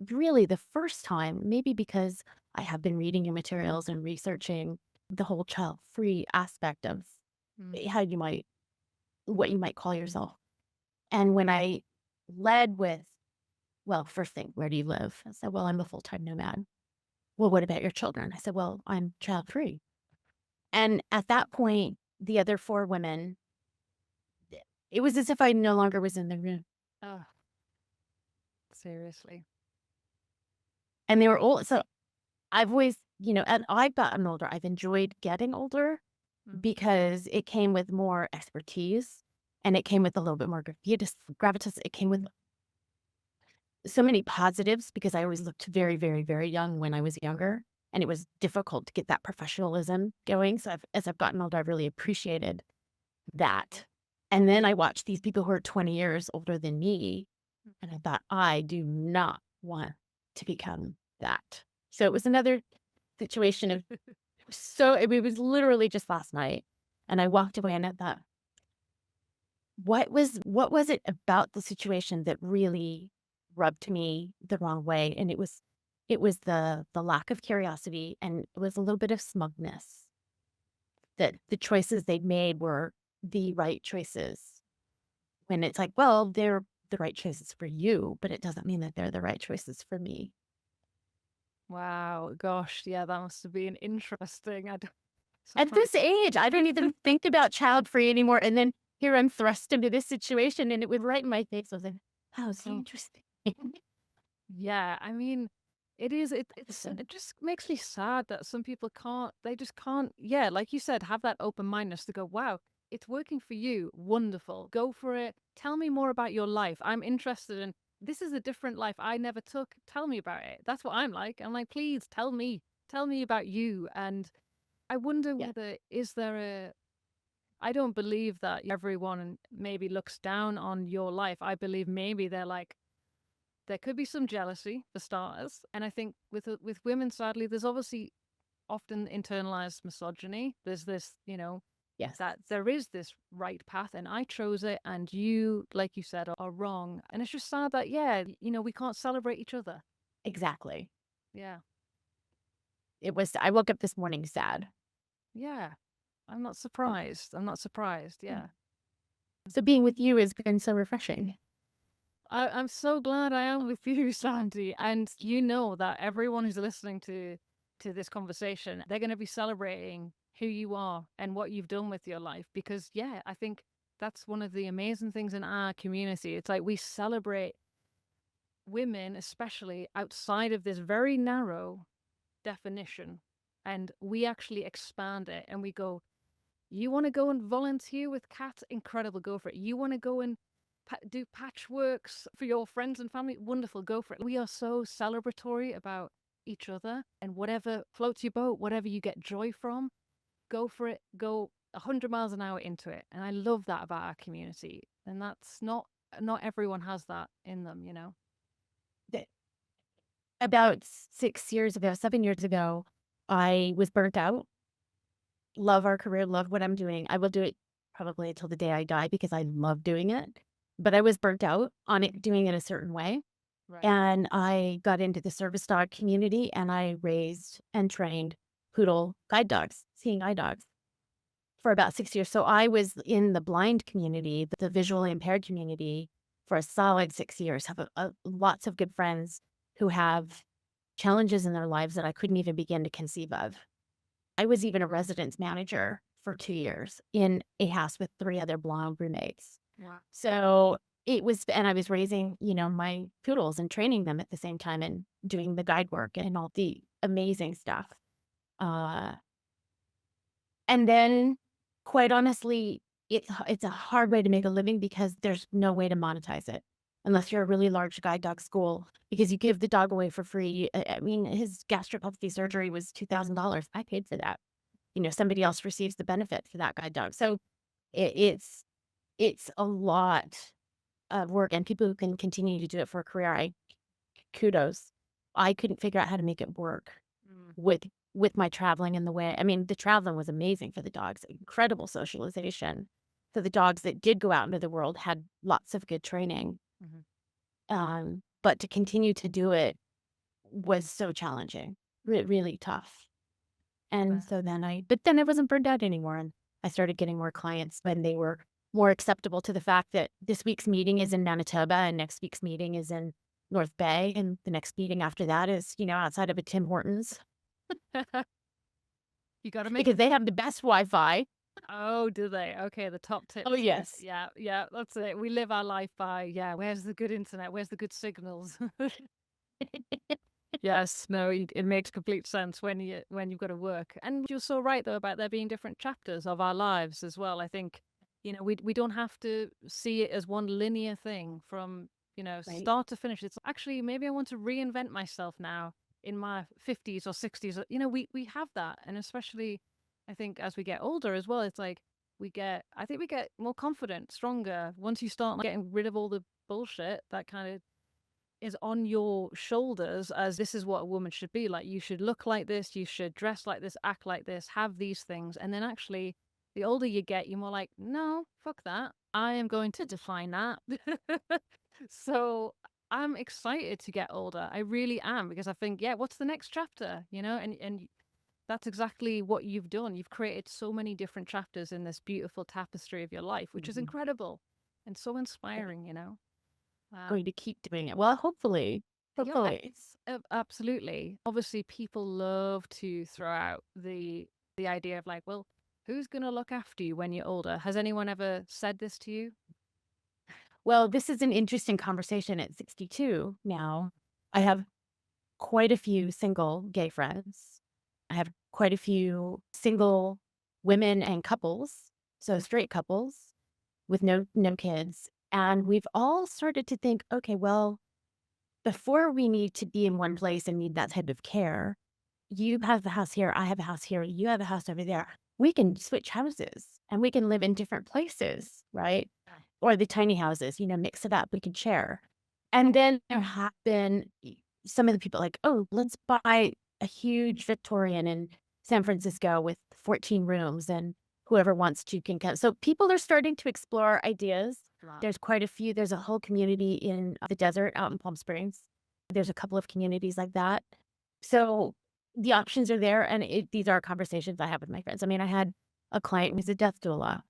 really the first time, maybe because I have been reading your materials and researching the whole child-free aspect of Mm. how you might, what you might call yourself. And when I led with, well, first thing, where do you live? I said, well, I'm a full-time nomad. Well, what about your children? I said, well, I'm child-free. And at that point, the other 4 women, it was as if I no longer was in the room. Oh, seriously. And they were old. So I've always, and I've gotten older. I've enjoyed getting older Mm. because it came with more expertise and it came with a little bit more gravitas. It came with so many positives because I always looked very, very, very young when I was younger. And it was difficult to get that professionalism going. So as I've gotten older, I've really appreciated that. And then I watched these people who are 20 years older than me. And I thought, I do not want to become that. So it was another situation of, it was literally just last night. And I walked away and I thought, what was it about the situation that really rubbed me the wrong way? And it was the lack of curiosity and it was a little bit of smugness that the choices they'd made were the right choices. When it's like, well, they're the right choices for you, but it doesn't mean that they're the right choices for me. Wow. Gosh. Yeah, that must have been interesting. I don't, At sometimes. this age, I don't even think about child free anymore. And then here I'm thrust into this situation and it was right in my face. I was like, wow, so interesting. Yeah, I mean, it is. So, It just makes me sad that some people can't. They just can't. Yeah, like you said, have that open mindedness to go. Wow, it's working for you. Wonderful. Go for it. Tell me more about your life. I'm interested in. This is a different life I never took. Tell me about it. That's what I'm like. I'm like, please tell me. Tell me about you. And I wonder yeah, whether is there a. I don't believe that everyone maybe looks down on your life. I believe maybe they're like, there could be some jealousy for starters, and I think with women, sadly, there's obviously often internalized misogyny. There's this, yes, that there is this right path, and I chose it, and you, like you said, are wrong. And it's just sad that, yeah, we can't celebrate each other. exactly. Yeah, I woke up this morning sad. yeah. I'm not surprised. I'm not surprised. Yeah. Yeah. So being with you has been so refreshing. I'm so glad I am with you, Sandy. And you know that everyone who's listening to this conversation, they're going to be celebrating who you are and what you've done with your life. Because yeah, I think that's one of the amazing things in our community. It's like we celebrate women, especially outside of this very narrow definition, and we actually expand it and we go, you want to go and volunteer with cats? Incredible, go for it. You want to go and do patchworks for your friends and family? Wonderful, go for it. We are so celebratory about each other, and whatever floats your boat, whatever you get joy from, go for it. Go 100 miles an hour into it. And I love that about our community. And that's not everyone has that in them, you know? That about 6 years ago, 7 years ago, I was burnt out. Love our career, love what I'm doing. I will do it probably until the day I die because I love doing it. But I was burnt out on it, doing it a certain way. Right. And I got into the service dog community and I raised and trained poodle guide dogs, seeing eye dogs for about 6 years. So I was in the blind community, the visually impaired community for a solid 6 years, have lots of good friends who have challenges in their lives that I couldn't even begin to conceive of. I was even a residence manager for 2 years in a house with 3 other blind roommates. Wow. So it was, and I was raising, my poodles and training them at the same time and doing the guide work and all the amazing stuff. Uh, and then, quite honestly, it's a hard way to make a living because there's no way to monetize it unless you're a really large guide dog school because you give the dog away for free. I mean, his gastroplasty surgery was $2,000. I paid for that. Somebody else receives the benefit for that guide dog. So it's a lot of work, and people who can continue to do it for a career, kudos. I couldn't figure out how to make it work Mm. with my traveling and the way. I mean, the traveling was amazing for the dogs, incredible socialization. So the dogs that did go out into the world had lots of good training. But to continue to do it was so challenging, really tough. And so but then I wasn't burned out anymore. And I started getting more clients when they were more acceptable to the fact that this week's meeting is in Manitoba and next week's meeting is in North Bay. And the next meeting after that is, outside of a Tim Hortons You got to make because they have the best Wi-Fi. Oh, do they? Okay, the top tips. Oh, yes. Yeah, yeah, that's it. We live our life by, yeah, where's the good internet? Where's the good signals? Yes, no, it makes complete sense when you've got to work. And you're so right though about there being different chapters of our lives as well. I think, we don't have to see it as one linear thing from, Right. start to finish. It's actually maybe I want to reinvent myself now in my 50s or 60s. We have that. And especially I think as we get older as well, it's like I think we get more confident, stronger once you start getting rid of all the bullshit that kind of is on your shoulders as this is what a woman should be like. You should look like this, you should dress like this, act like this, have these things. And then actually, the older you get, you're more like, no, fuck that. I am going to define that. So I'm excited to get older. I really am because I think, yeah, what's the next chapter? And that's exactly what you've done. You've created so many different chapters in this beautiful tapestry of your life, which is incredible and so inspiring. Wow. Going to keep doing it. Well, hopefully. Yeah, Hopefully. absolutely. Obviously, people love to throw out the idea of like, well, who's gonna look after you when you're older? Has anyone ever said this to you? Well, this is an interesting conversation at 62 now. I have quite a few single gay friends. I have quite a few single women and couples, so straight couples with no kids. And we've all started to think, okay, well, before we need to be in one place and need that type of care, you have a house here, I have a house here, you have a house over there. We can switch houses and we can live in different places, right? Yeah. Or the tiny houses, mix it up, we can share. And then there have been some of the people like, oh, let's buy a huge Victorian in San Francisco with 14 rooms and whoever wants to can come. So people are starting to explore ideas. Wow. There's quite a few. There's a whole community in the desert out in Palm Springs. There's a couple of communities like that. So the options are there. And these are conversations I have with my friends. I mean, I had a client who's a death doula,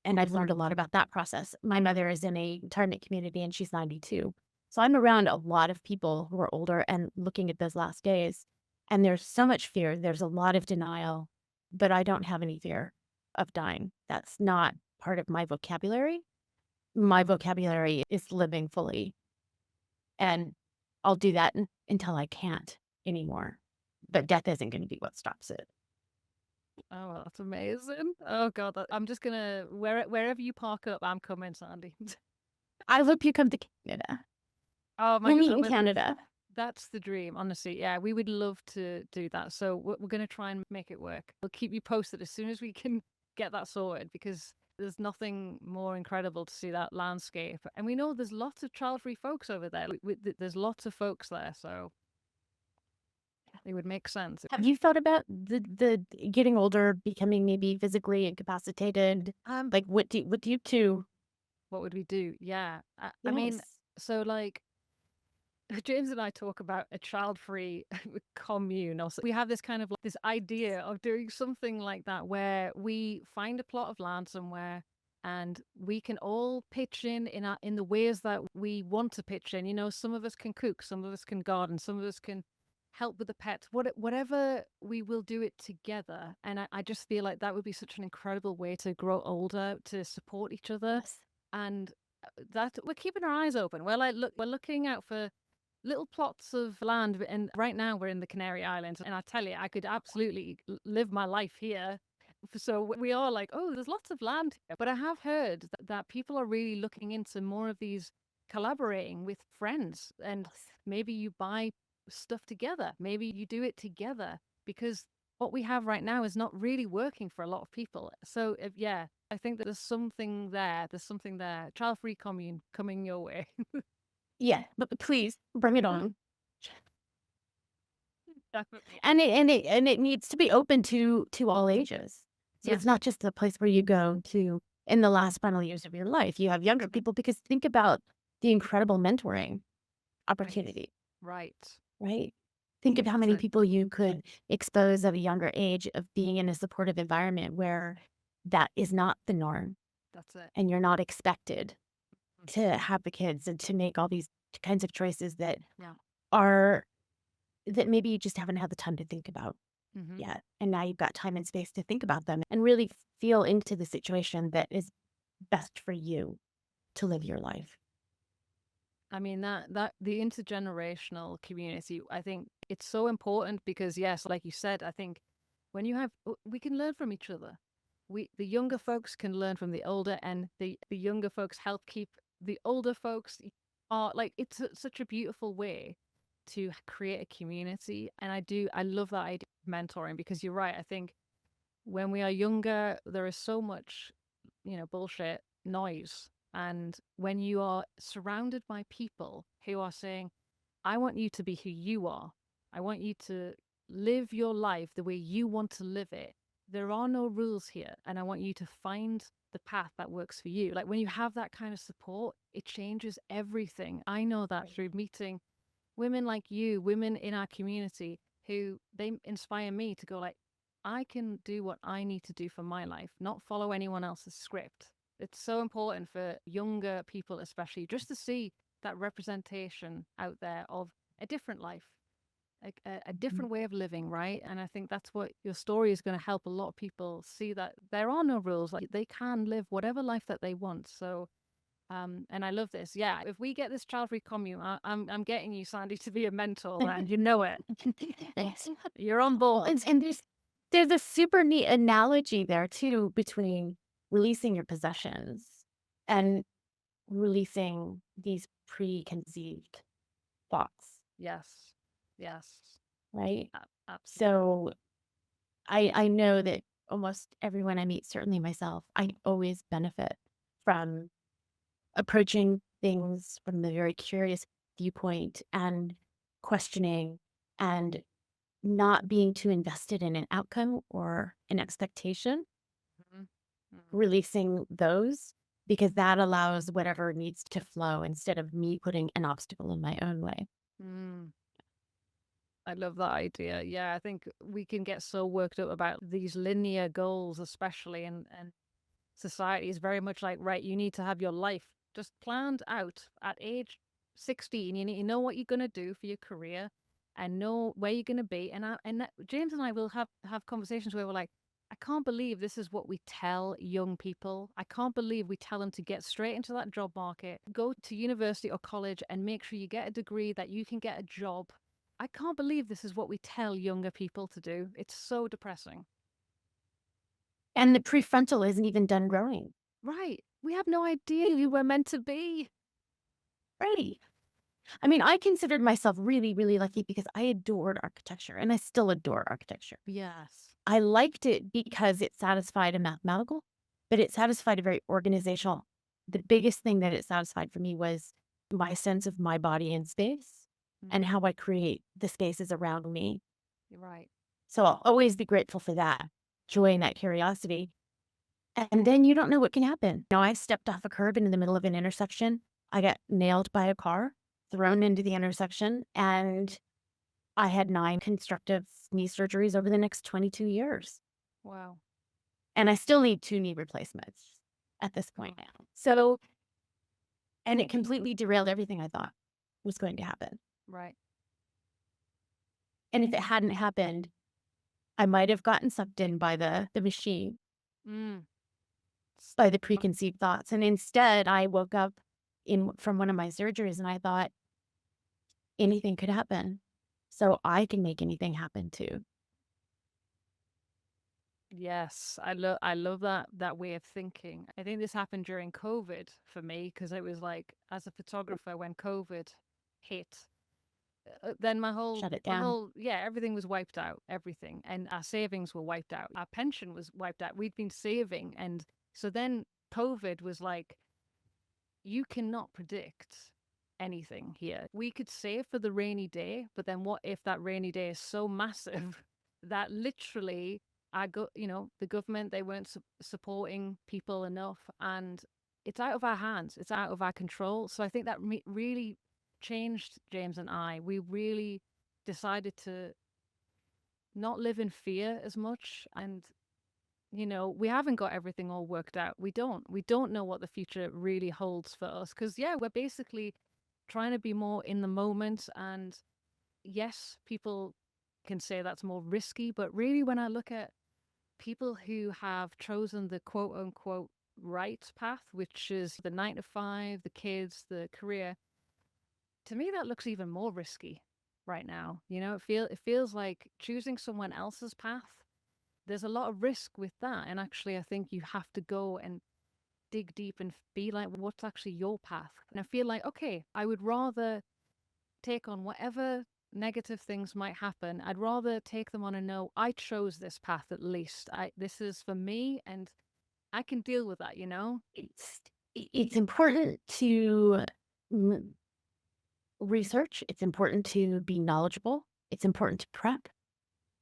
and I've learned a lot about that process. My mother is in a retirement community and she's 92. So I'm around a lot of people who are older and looking at those last days. And there's so much fear. There's a lot of denial, but I don't have any fear of dying. That's not part of my vocabulary. My vocabulary is living fully. And I'll do that until I can't anymore. But death isn't going to be what stops it. Oh, well, that's amazing. Oh God, I'm just gonna wherever you park up, I'm coming, Sandy. I hope you come to Canada. Oh my We'll God, meet in Canada. that's the dream, honestly. Yeah, we would love to do that. So we're gonna try and make it work. We'll keep you posted as soon as we can get that sorted because there's nothing more incredible to see that landscape. And we know there's lots of child-free folks over there. There's lots of folks there, so it would make sense. Have you thought about the getting older, becoming maybe physically incapacitated? Like what do you two? What would we do? Yeah, I mean, Yes. so like James and I talk about a child-free commune. Also, we have this kind of like this idea of doing something like that, where we find a plot of land somewhere, and we can all pitch in the ways that we want to pitch in. You know, some of us can cook, some of us can garden, some of us can help with the pets. Whatever, we will do it together. And I just feel like that would be such an incredible way to grow older, to support each other, Yes. and that we're keeping our eyes open. We're looking out for little plots of land, and right now we're in the Canary Islands, and I tell you, I could absolutely live my life here. So we are like, oh, there's lots of land here. But I have heard that people are really looking into more of these collaborating with friends, and Yes. maybe you buy stuff together, maybe you do it together, because what we have right now is not really working for a lot of people. So yeah, I think that there's something there. There's something there. Child-free commune coming your way. Yeah, but please bring it on. Definitely. And it needs to be open to all ages. So it's Yes. not just a place where you go to in the last final years of your life. You have younger people because think about the incredible mentoring Right. opportunity, Right. right? Think of how many people you could expose at a younger age of being in a supportive environment where that is not the norm That's it. and you're not expected to have the kids and to make all these kinds of choices that Yeah. are that maybe you just haven't had the time to think about Mm-hmm. yet. And now you've got time and space to think about them and really feel into the situation that is best for you to live your life. I mean that the intergenerational community, I think it's so important because yes, like you said, I think when you have we can learn from each other. The younger folks can learn from the older, and the younger folks help keep the older folks are like such a beautiful way to create a community. And I love that idea of mentoring because you're right. I think when we are younger, there is so much, bullshit noise. And when you are surrounded by people who are saying, I want you to be who you are, I want you to live your life the way you want to live it. There are no rules here. And I want you to find the path that works for you. Like when you have that kind of support, it changes everything. I know that through meeting women like you, women in our community who they inspire me to go like, I can do what I need to do for my life, not follow anyone else's script. It's so important for younger people, especially, just to see that representation out there of a different life, a different way of living, right? And I think that's what your story is going to help a lot of people see, that there are no rules. Like they can live whatever life that they want. So and I love this. Yeah, if we get this child-free commune, I'm getting you, Sandy, to be a mentor, and you know it. Thanks. You're on board. And there's a super neat analogy there too between releasing your possessions and releasing these preconceived thoughts, Yes, yes, right? absolutely. So I know that almost everyone I meet, certainly myself, I always benefit from approaching things from a very curious viewpoint and questioning and not being too invested in an outcome or an expectation, Mhm, mhm. releasing those because that allows whatever needs to flow instead of me putting an obstacle in my own way. Mm, I love that idea. Yeah, I think we can get so worked up about these linear goals, especially, and society is very much like, right, you need to have your life just planned out at age 16. You need to know what you're going to do for your career and know where you're going to be. And James and I will have conversations where we're like, I can't believe this is what we tell young people. I can't believe we tell them to get straight into that job market, go to university or college and make sure you get a degree that you can get a job. I can't believe this is what we tell younger people to do. It's so depressing. And the prefrontal isn't even done growing. Right. We have no idea who we're meant to be. Right. I mean, I considered myself really, really lucky because I adored architecture and I still adore architecture. Yes. I liked it because it satisfied a mathematical, but it satisfied a very organizational. The biggest thing that it satisfied for me was my sense of my body in space and Mm, how I create the spaces around me. you're right. So I'll always be grateful for that joy and that curiosity. And then you don't know what can happen. I stepped off a curb into the middle of an intersection. I got nailed by a car, thrown into the intersection, and I had 9 constructive knee surgeries over the next 22 years. Wow. And I still need 2 knee replacements at this point Oh, now. So, and it completely derailed everything I thought was going to happen. right. And if it hadn't happened, I might have gotten sucked in by the machine, Mm. by the preconceived thoughts. And instead, I woke up from one of my surgeries and I thought anything could happen. So I can make anything happen too. Yes, I love that way of thinking. I think this happened during COVID for me because it was like as a photographer when COVID hit, then Shut it my down. whole yeah, everything was wiped out, everything. And our savings were wiped out. Our pension was wiped out. We'd been saving and so then COVID was like you cannot predict anything here. We could save for the rainy day, but then what if that rainy day is so massive that literally the government, they weren't supporting people enough and it's out of our hands. It's out of our control. So I think that really changed James and I. We really decided to not live in fear as much and we haven't got everything all worked out. We don't. We don't know what the future really holds for us. Because, yeah, we're basically trying to be more in the moment. And yes, people can say that's more risky. But really, when I look at people who have chosen the quote unquote right path, which is the 9 to 5, the kids, the career, to me, that looks even more risky right now. It feels like choosing someone else's path, there's a lot of risk with that. And actually, I think you have to go and dig deep and be like, what's actually your path? And I feel like, okay, I would rather take on whatever negative things might happen. I'd rather take them on and know I chose this path at least. This is for me and I can deal with that. It's important to mm, research. It's important to be knowledgeable. It's important to prep.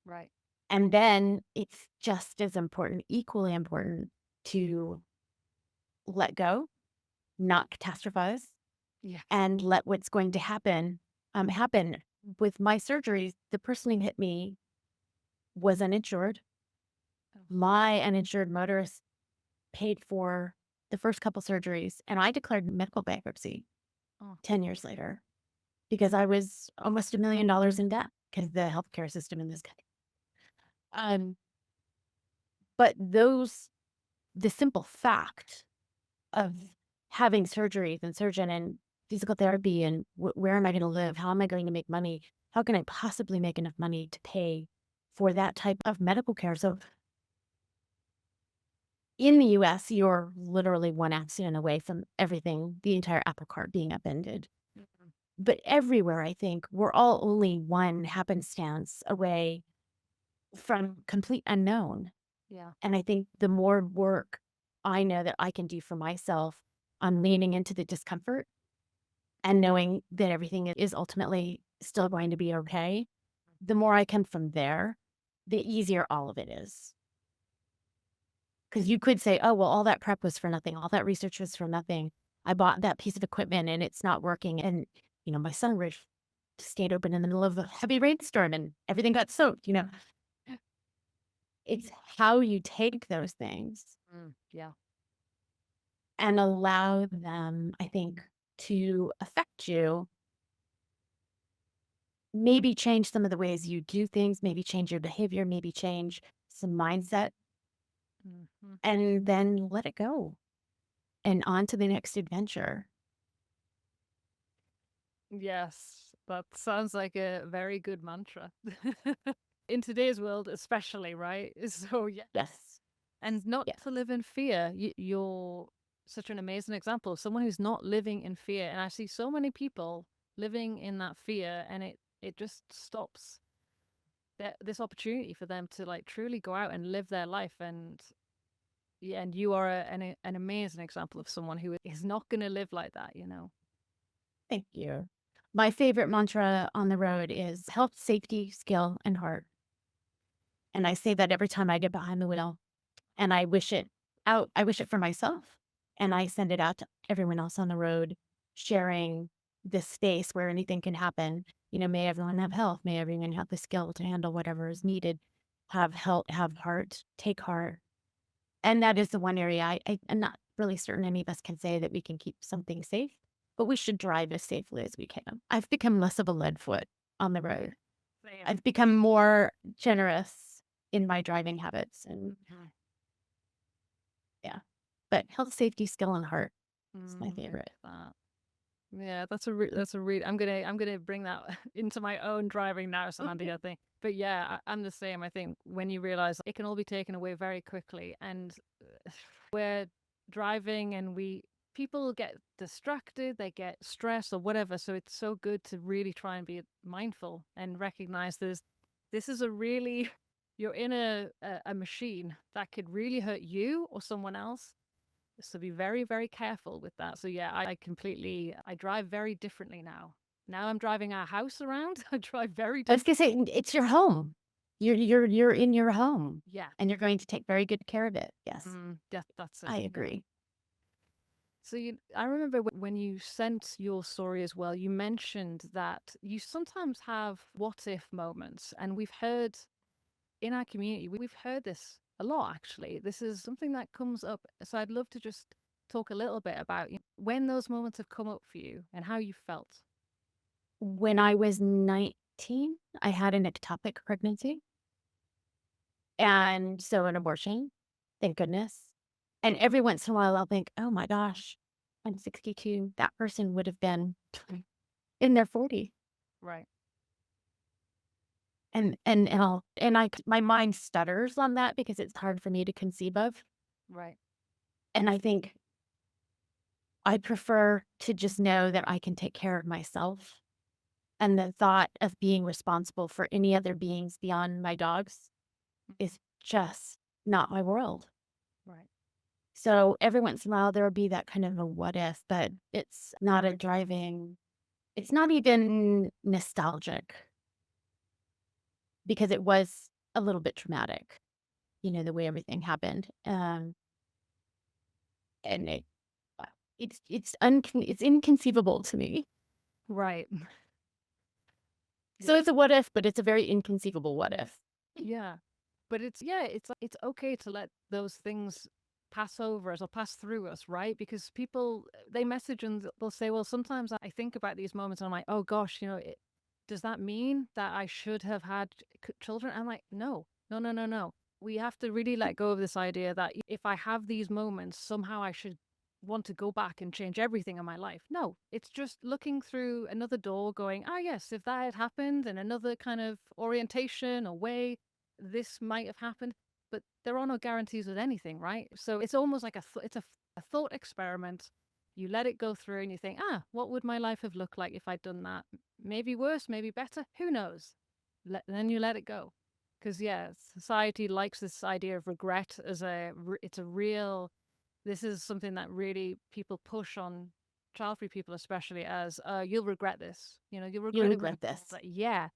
Right. And then it's just as important, equally important to let go, not catastrophize, Yes. and let what's going to happen. With my surgeries, the person who hit me was uninsured. Oh, My uninsured motorist paid for the first couple surgeries, and I declared medical bankruptcy oh, 10 years later because I was almost $1 million in debt because the healthcare system in this country. Um, but the simple fact of having surgeries and surgeon and physical therapy and where am I going to live? How am I going to make money? How can I possibly make enough money to pay for that type of medical care? So in the US, you're literally one accident away from everything, the entire apple cart being upended. mhm. But everywhere, I think we're all only one happenstance away from complete unknown. Yeah. And I think the more work I know that I can do for myself on leaning into the discomfort and knowing that everything is ultimately still going to be okay, the more I come from there, the easier all of it is. Because you could say, oh, well, all that prep was for nothing. All that research was for nothing. I bought that piece of equipment and it's not working. And, my sunroof stayed open in the middle of a heavy rainstorm and everything got soaked. It's how you take those things Yeah. and allow them, I think, to affect you. Maybe change some of the ways you do things, maybe change your behavior, maybe change some mindset. Mhm. and then let it go and on to the next adventure. Yes, that sounds like a very good mantra. In today's world, especially, right? So, yeah. Yes. And not Yes. to live in fear. You're such an amazing example of someone who's not living in fear. And I see so many people living in that fear, and it just stops this opportunity for them to like truly go out and live their life. And yeah, and you are an amazing example of someone who is not going to live like that, you know? Thank you. My favorite mantra on the road is health, safety, skill, and heart. And I say that every time I get behind the wheel. And I wish it out. I wish it for myself. And I send it out to everyone else on the road, sharing this space where anything can happen. May everyone have health. May everyone have the skill to handle whatever is needed. Have health, have heart, take heart. And that is the one area I'm not really certain any of us can say that we can keep something safe, but we should drive as safely as we can. I've become less of a lead foot on the road. Same. I've become more generous in my driving habits and yeah. But health, safety, skill, and heart is my favorite. That. Yeah, that's a read. I'm gonna bring that into my own driving now, Sandy. I think, but yeah, I'm the same. I think when you realize it can all be taken away very quickly, and we're driving, and people get distracted, they get stressed or whatever. So it's so good to really try and be mindful and recognize this is a really you're in a machine that could really hurt you or someone else, so be very, very careful with that. So yeah, I drive very differently now. Now I'm driving our house around. I drive very I was different. gonna say it's your home. You're in your home, Yeah. and you're going to take very good care of it. Yes, That's it. I Yeah. agree. So I remember when you sent your story as well, you mentioned that you sometimes have what if moments. And we've heard in our community, we've heard this a lot, actually. This is something that comes up. So I'd love to just talk a little bit about when those moments have come up for you and how you felt. When I was 19, I had an ectopic pregnancy, and so an abortion. Thank goodness. And every once in a while, I'll think, "Oh my gosh, I'm 62. That person would have been in their 40s." Right. My mind stutters on that because it's hard for me to conceive of. Right. And I think I prefer to just know that I can take care of myself. And the thought of being responsible for any other beings beyond my dogs is just not my world. Right. So every once in a while, there will be that kind of a what if, but it's not even nostalgic because it was a little bit traumatic, the way everything happened. And it's inconceivable to me. Right. So it's a what if, but it's a very inconceivable what if. Yeah. But it's okay to let those things pass over us or pass through us, right? Because people they message and they'll say, "Well, sometimes I think about these moments and I'm like, oh gosh, does that mean that I should have had children?" I'm like, no, no, no, no, no. We have to really let go of this idea that if I have these moments, somehow I should want to go back and change everything in my life. No, it's just looking through another door, going, "Ah, yes, if that had happened in another kind of orientation or way, this might have happened." But there are no guarantees with anything, right? So it's almost like a thought experiment. You let it go through and you think, what would my life have looked like if I'd done that? Maybe worse, maybe better, who knows? Then you let it go. Because yeah, society likes this idea of regret as it's a real, this is something that really people push on child-free people, especially as, you'll regret this. You'll You regret it when regret you're this. older. Yeah,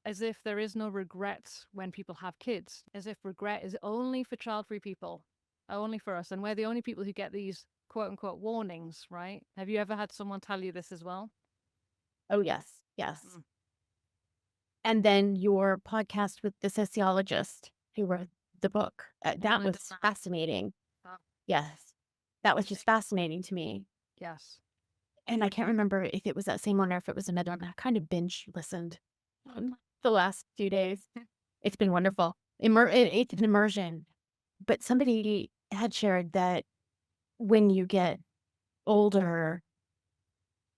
as if there is no regret when people have kids, as if regret is only for child-free people, only for us, and we're the only people who get these quote-unquote warnings, right? Have you ever had someone tell you this as well? Oh, yes. Yes. Mm. And then your podcast with the sociologist who wrote the book, that Woman was does not. fascinating. Oh, Yes. That was just fascinating to me. yes. And I can't remember if it was that same one or if it was another one. I kind of binge listened the last few days. It's been wonderful. It's an immersion. But somebody had shared that when you get older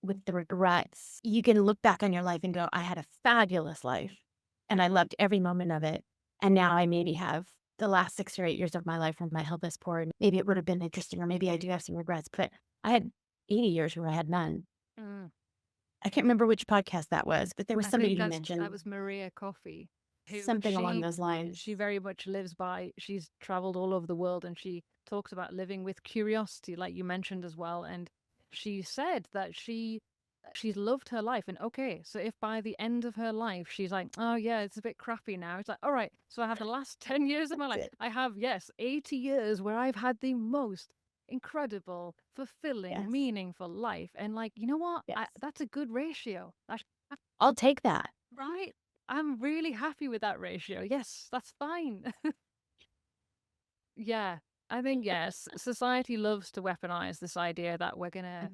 with the regrets, you can look back on your life and go, I had a fabulous life and I loved every moment of it. And now I maybe have the last 6 or 8 years of my life from my hell this poor. And maybe it would have been interesting, or maybe I do have some regrets, but I had 80 years where I had none. Mm. I can't remember which podcast that was, but there was I somebody think who that mentioned was Maria Coffey, who something along those lines. she very much lives by. She's traveled all over the world, and she talks about living with curiosity, like you mentioned as well. And she said that she's loved her life, and okay, so if by the end of her life she's like, oh yeah, it's a bit crappy now, it's like, all right, so I have the last 10 years of my life. That's it. I have, yes, 80 years where I've had the most incredible, fulfilling, Yes. meaningful life, and like, you know what? Yes. That's a good ratio. I'll take that. Right. I'm really happy with that ratio. Yes, that's fine. Yeah. I think, yes, society loves to weaponize this idea that we're going to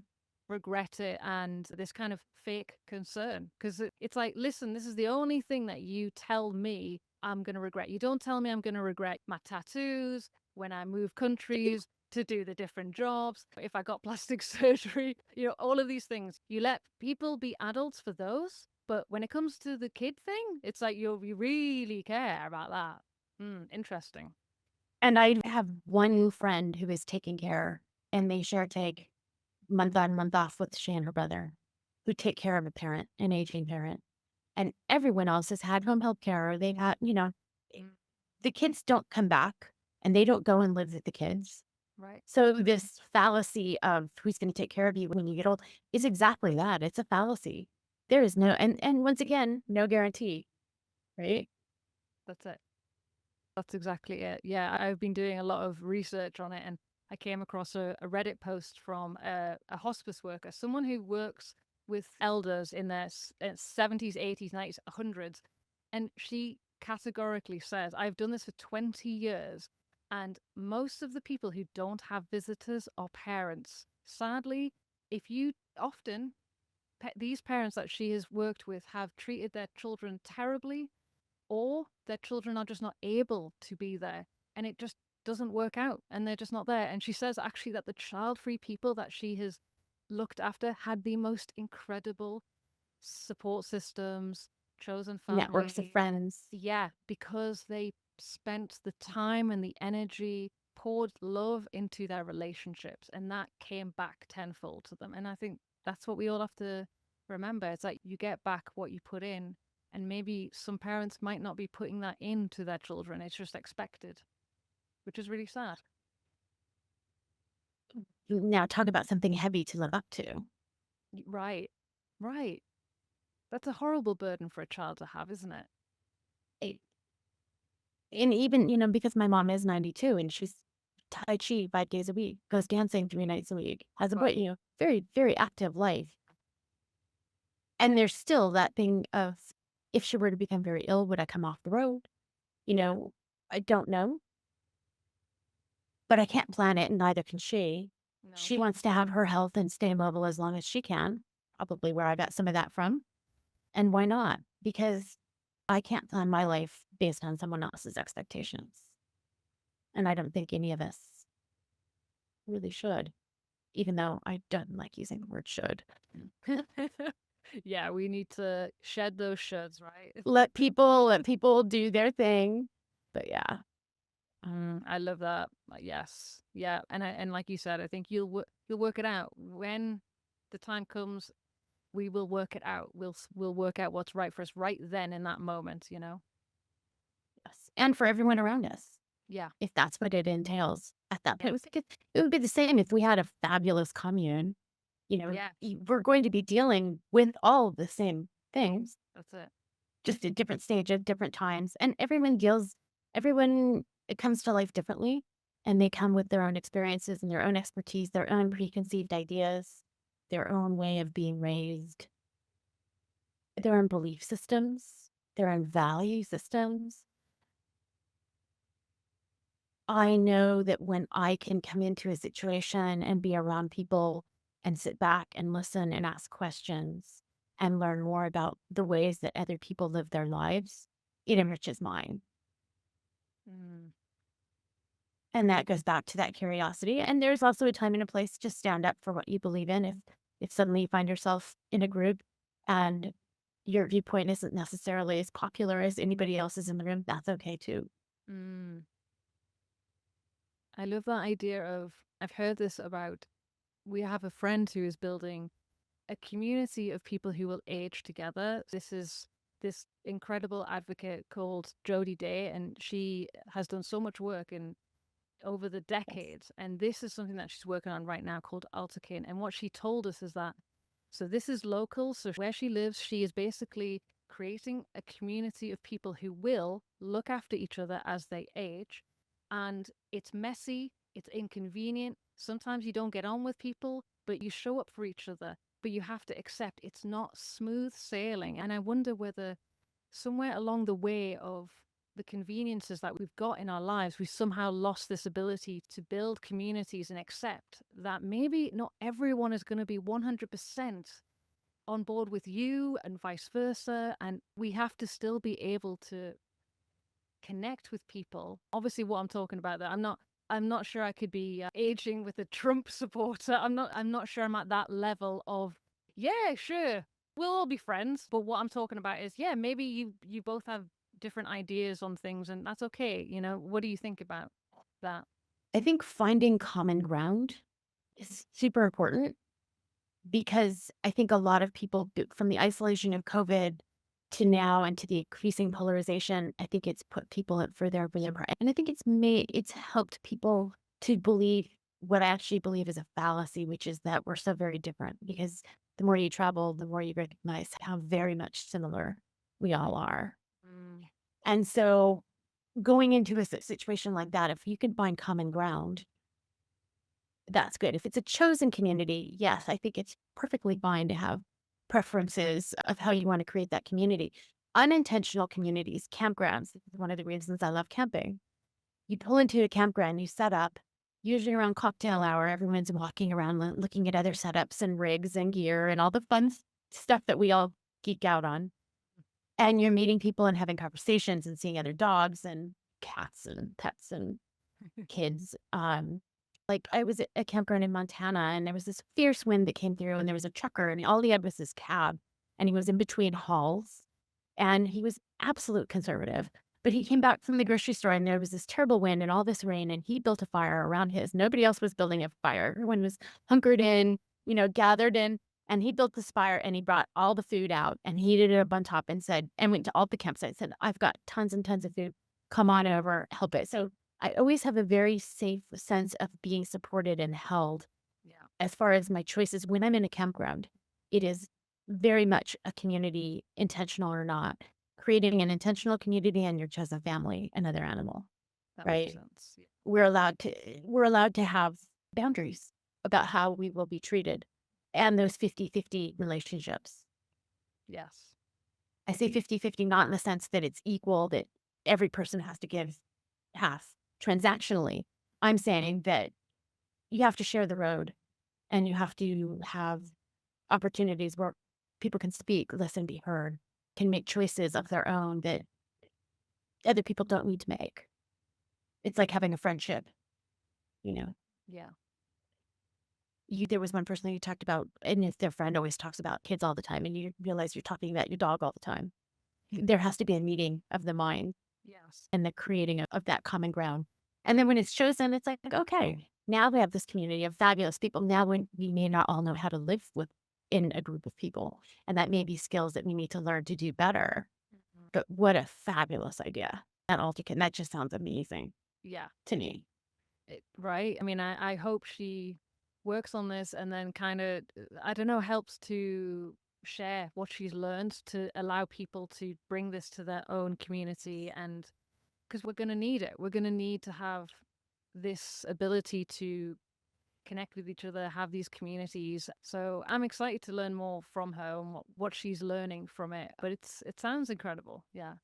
regret it and this kind of fake concern. Because it's like, listen, this is the only thing that you tell me I'm going to regret. You don't tell me I'm going to regret my tattoos, when I move countries to do the different jobs, if I got plastic surgery, all of these things. You let people be adults for those. But when it comes to the kid thing, it's like you really care about that. Interesting. And I have one friend who is taking care, and they share take month on, month off with she and her brother, who take care of a parent, an aging parent. And everyone else has had home health care. Or they've had, Mm, the kids don't come back and they don't go and live with the kids. right. So this fallacy of who's going to take care of you when you get old is exactly that. It's a fallacy. There is no, and once again, no guarantee, right? That's it. That's exactly it. Yeah, I've been doing a lot of research on it, and I came across a Reddit post from a hospice worker, someone who works with elders in their 70s, 80s, 90s, 100s. And she categorically says, I've done this for 20 years, and most of the people who don't have visitors are parents. Sadly, if you often, these parents that she has worked with have treated their children terribly, or their children are just not able to be there, and it just doesn't work out and they're just not there. And she says actually that the child-free people that she has looked after had the most incredible support systems, chosen Networks of family. friends. Yeah, because they spent the time and the energy, poured love into their relationships, and that came back tenfold to them. And I think that's what we all have to remember. It's like you get back what you put in, and maybe some parents might not be putting that into their children. It's just expected, which is really sad. Now talk about something heavy to live up to. Right, right. That's a horrible burden for a child to have, isn't it? Eh, And even, because my mom is 92 and she's Tai Chi 5 days a week, goes dancing 3 nights a week, has a boy, Right. very, very active life. And there's still that thing of, if she were to become very ill, would I come off the road? I don't know, but I can't plan it and neither can she. No. She wants to have her health and stay mobile as long as she can, probably where I got some of that from. And why not? Because I can't plan my life based on someone else's expectations. And I don't think any of us really should, even though I don't like using the word should. Yeah, we need to shed those shoulds, right? Let people do their thing. But yeah. I love that. Like, yes, yeah, and like you said, I think you'll work it out when the time comes. We will work it out. We'll work out what's right for us right then in that moment. Yes. And for everyone around us, Yeah, if that's what it entails at that point. It would be the same if we had a fabulous commune. yeah, We're going to be dealing with all the same things, that's it. just at different stages, different times. And everyone, it comes to life differently. And they come with their own experiences and their own expertise, their own preconceived ideas, their own way of being raised, their own belief systems, their own value systems. I know that when I can come into a situation and be around people and sit back and listen and ask questions and learn more about the ways that other people live their lives, it enriches mine. Mm. And that goes back to that curiosity. And there's also a time and a place to stand up for what you believe in. If suddenly you find yourself in a group and your viewpoint isn't necessarily as popular as anybody else's in the room, that's okay too. Mm. I love that idea of, I've heard this about, we have a friend who is building a community of people who will age together. This is this incredible advocate called Jodie Day, and she has done so much work in over the Yes. decades. And this is something that she's working on right now called Alterkin. And what she told us is that, so this is local. So where she lives, she is basically creating a community of people who will look after each other as they age. And it's messy, it's inconvenient. Sometimes you don't get on with people, but you show up for each other. But you have to accept it's not smooth sailing. And I wonder whether somewhere along the way of the conveniences that we've got in our lives, we've somehow lost this ability to build communities and accept that maybe not everyone is going to be 100% on board with you and vice versa. And we have to still be able to connect with people. Obviously, what I'm talking about there, I'm not sure I could be aging with a Trump supporter. I'm not sure I'm at that level of, yeah, sure, we'll all be friends. But what I'm talking about is, yeah, maybe you both have different ideas on things, and that's okay. What do you think about that? I think finding common ground is super important because I think a lot of people, from the isolation of COVID to now and to the increasing polarization, I think it's put people at further apart. And I think it's helped people to believe what I actually believe is a fallacy, which is that we're so very different. Because the more you travel, the more you recognize how very much similar we all are. Mm, And so going into a situation like that, if you can find common ground, that's good. If it's a chosen community, yes, I think it's perfectly fine to have preferences of how you want to create that community. Unintentional communities, campgrounds, this is one of the reasons I love camping. You pull into a campground, you set up, usually around cocktail hour, everyone's walking around looking at other setups and rigs and gear and all the fun stuff that we all geek out on. And you're meeting people and having conversations and seeing other dogs and cats and pets and kids. Like I was at a campground in Montana and there was this fierce wind that came through and there was a trucker and all he had was his cab and he was in between hauls and he was absolute conservative. But he came back from the grocery store and there was this terrible wind and all this rain and he built a fire around his. Nobody else was building a fire. Everyone was hunkered in, gathered in. And he built this fire and he brought all the food out and heated it up on top and said, and went to all the campsites, said, I've got tons and tons of food. Come on over, help it. So I always have a very safe sense of being supported and held yeah, as far as my choices when I'm in a campground. It is very much a community, intentional or not, creating an intentional community and your chosen family, another animal, that makes right? sense. Yeah. We're allowed to have boundaries about how we will be treated and those 50-50 relationships. Yes. I say 50-50 not in the sense that it's equal, that every person has to give half transactionally. I'm saying that you have to share the road and you have to have opportunities where people can speak, listen, be heard, can make choices of their own that other people don't need to make. It's like having a friendship, you know. Yeah. There was one person that you talked about, and if their friend always talks about kids all the time, and you realize you're talking about your dog all the time. There has to be a meeting of the mind Yes. and the creating of that common ground. And then when it's chosen, it's like, okay, now we have this community of fabulous people. Now when we may not all know how to live with in a group of people. And that may be skills that we need to learn to do better. Mhm. But what a fabulous idea. That just sounds amazing Yeah. to me. Right. I mean, I hope she works on this and then kind of, I don't know, helps to share what she's learned to allow people to bring this to their own community. And because we're going to need it, we're going to need to have this ability to connect with each other, have these communities. So I'm excited to learn more from her and what she's learning from it. But it sounds incredible. Yeah.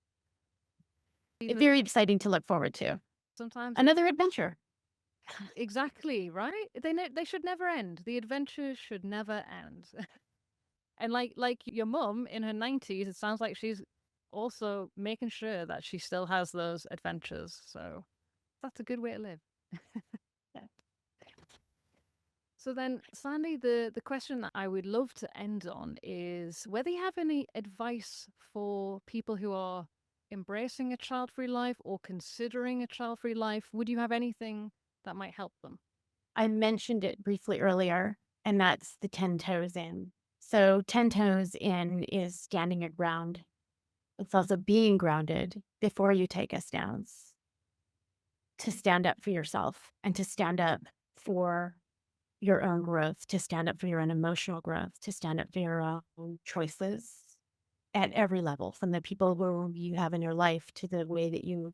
Very exciting to look forward to. Sometimes it, Another adventure. exactly, right? They should never end. The adventure should never end. And like your mum in her 90s, it sounds like she's also making sure that she still has those adventures. So that's a good way to live. Yeah. So then, Sandy, the question that I would love to end on is whether you have any advice for people who are embracing a child-free life or considering a child-free life. Would you have anything that might help them? I mentioned it briefly earlier, and that's the 10 toes in. So 10 toes in is standing your ground. It's also being grounded before you take a stance, to stand up for yourself and to stand up for your own growth, to stand up for your own emotional growth, to stand up for your own choices at every level, from the people who you have in your life to the way that you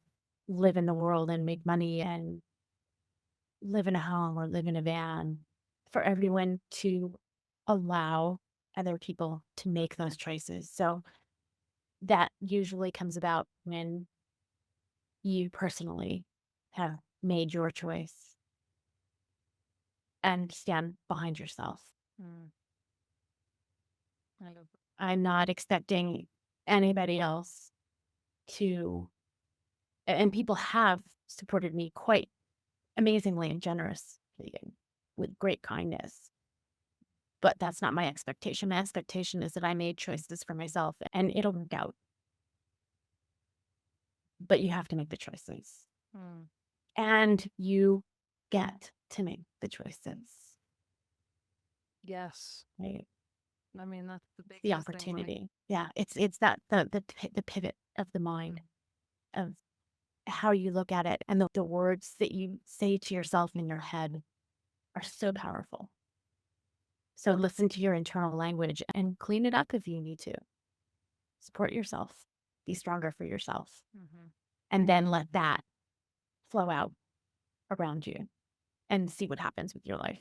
live in the world and make money and live in a home or live in a van, for everyone to allow other people to make those choices. So that usually comes about when you personally have made your choice and stand behind yourself. Mm, I love that. I'm not expecting anybody else to, and people have supported me quite amazingly and generously and with great kindness. But that's not my expectation. My expectation is that I made choices for myself and it'll work out. But you have to make the choices. Mm, And you get to make the choices, yes. right? I mean, that's the It's the biggest thing, right? opportunity. Yeah, it's that the pivot of the mind, of how you look at it, and the words that you say to yourself in your head are so powerful. So listen to your internal language and clean it up if you need to. Support yourself. Be stronger for yourself. Mm-hmm. And then let that flow out around you and see what happens with your life.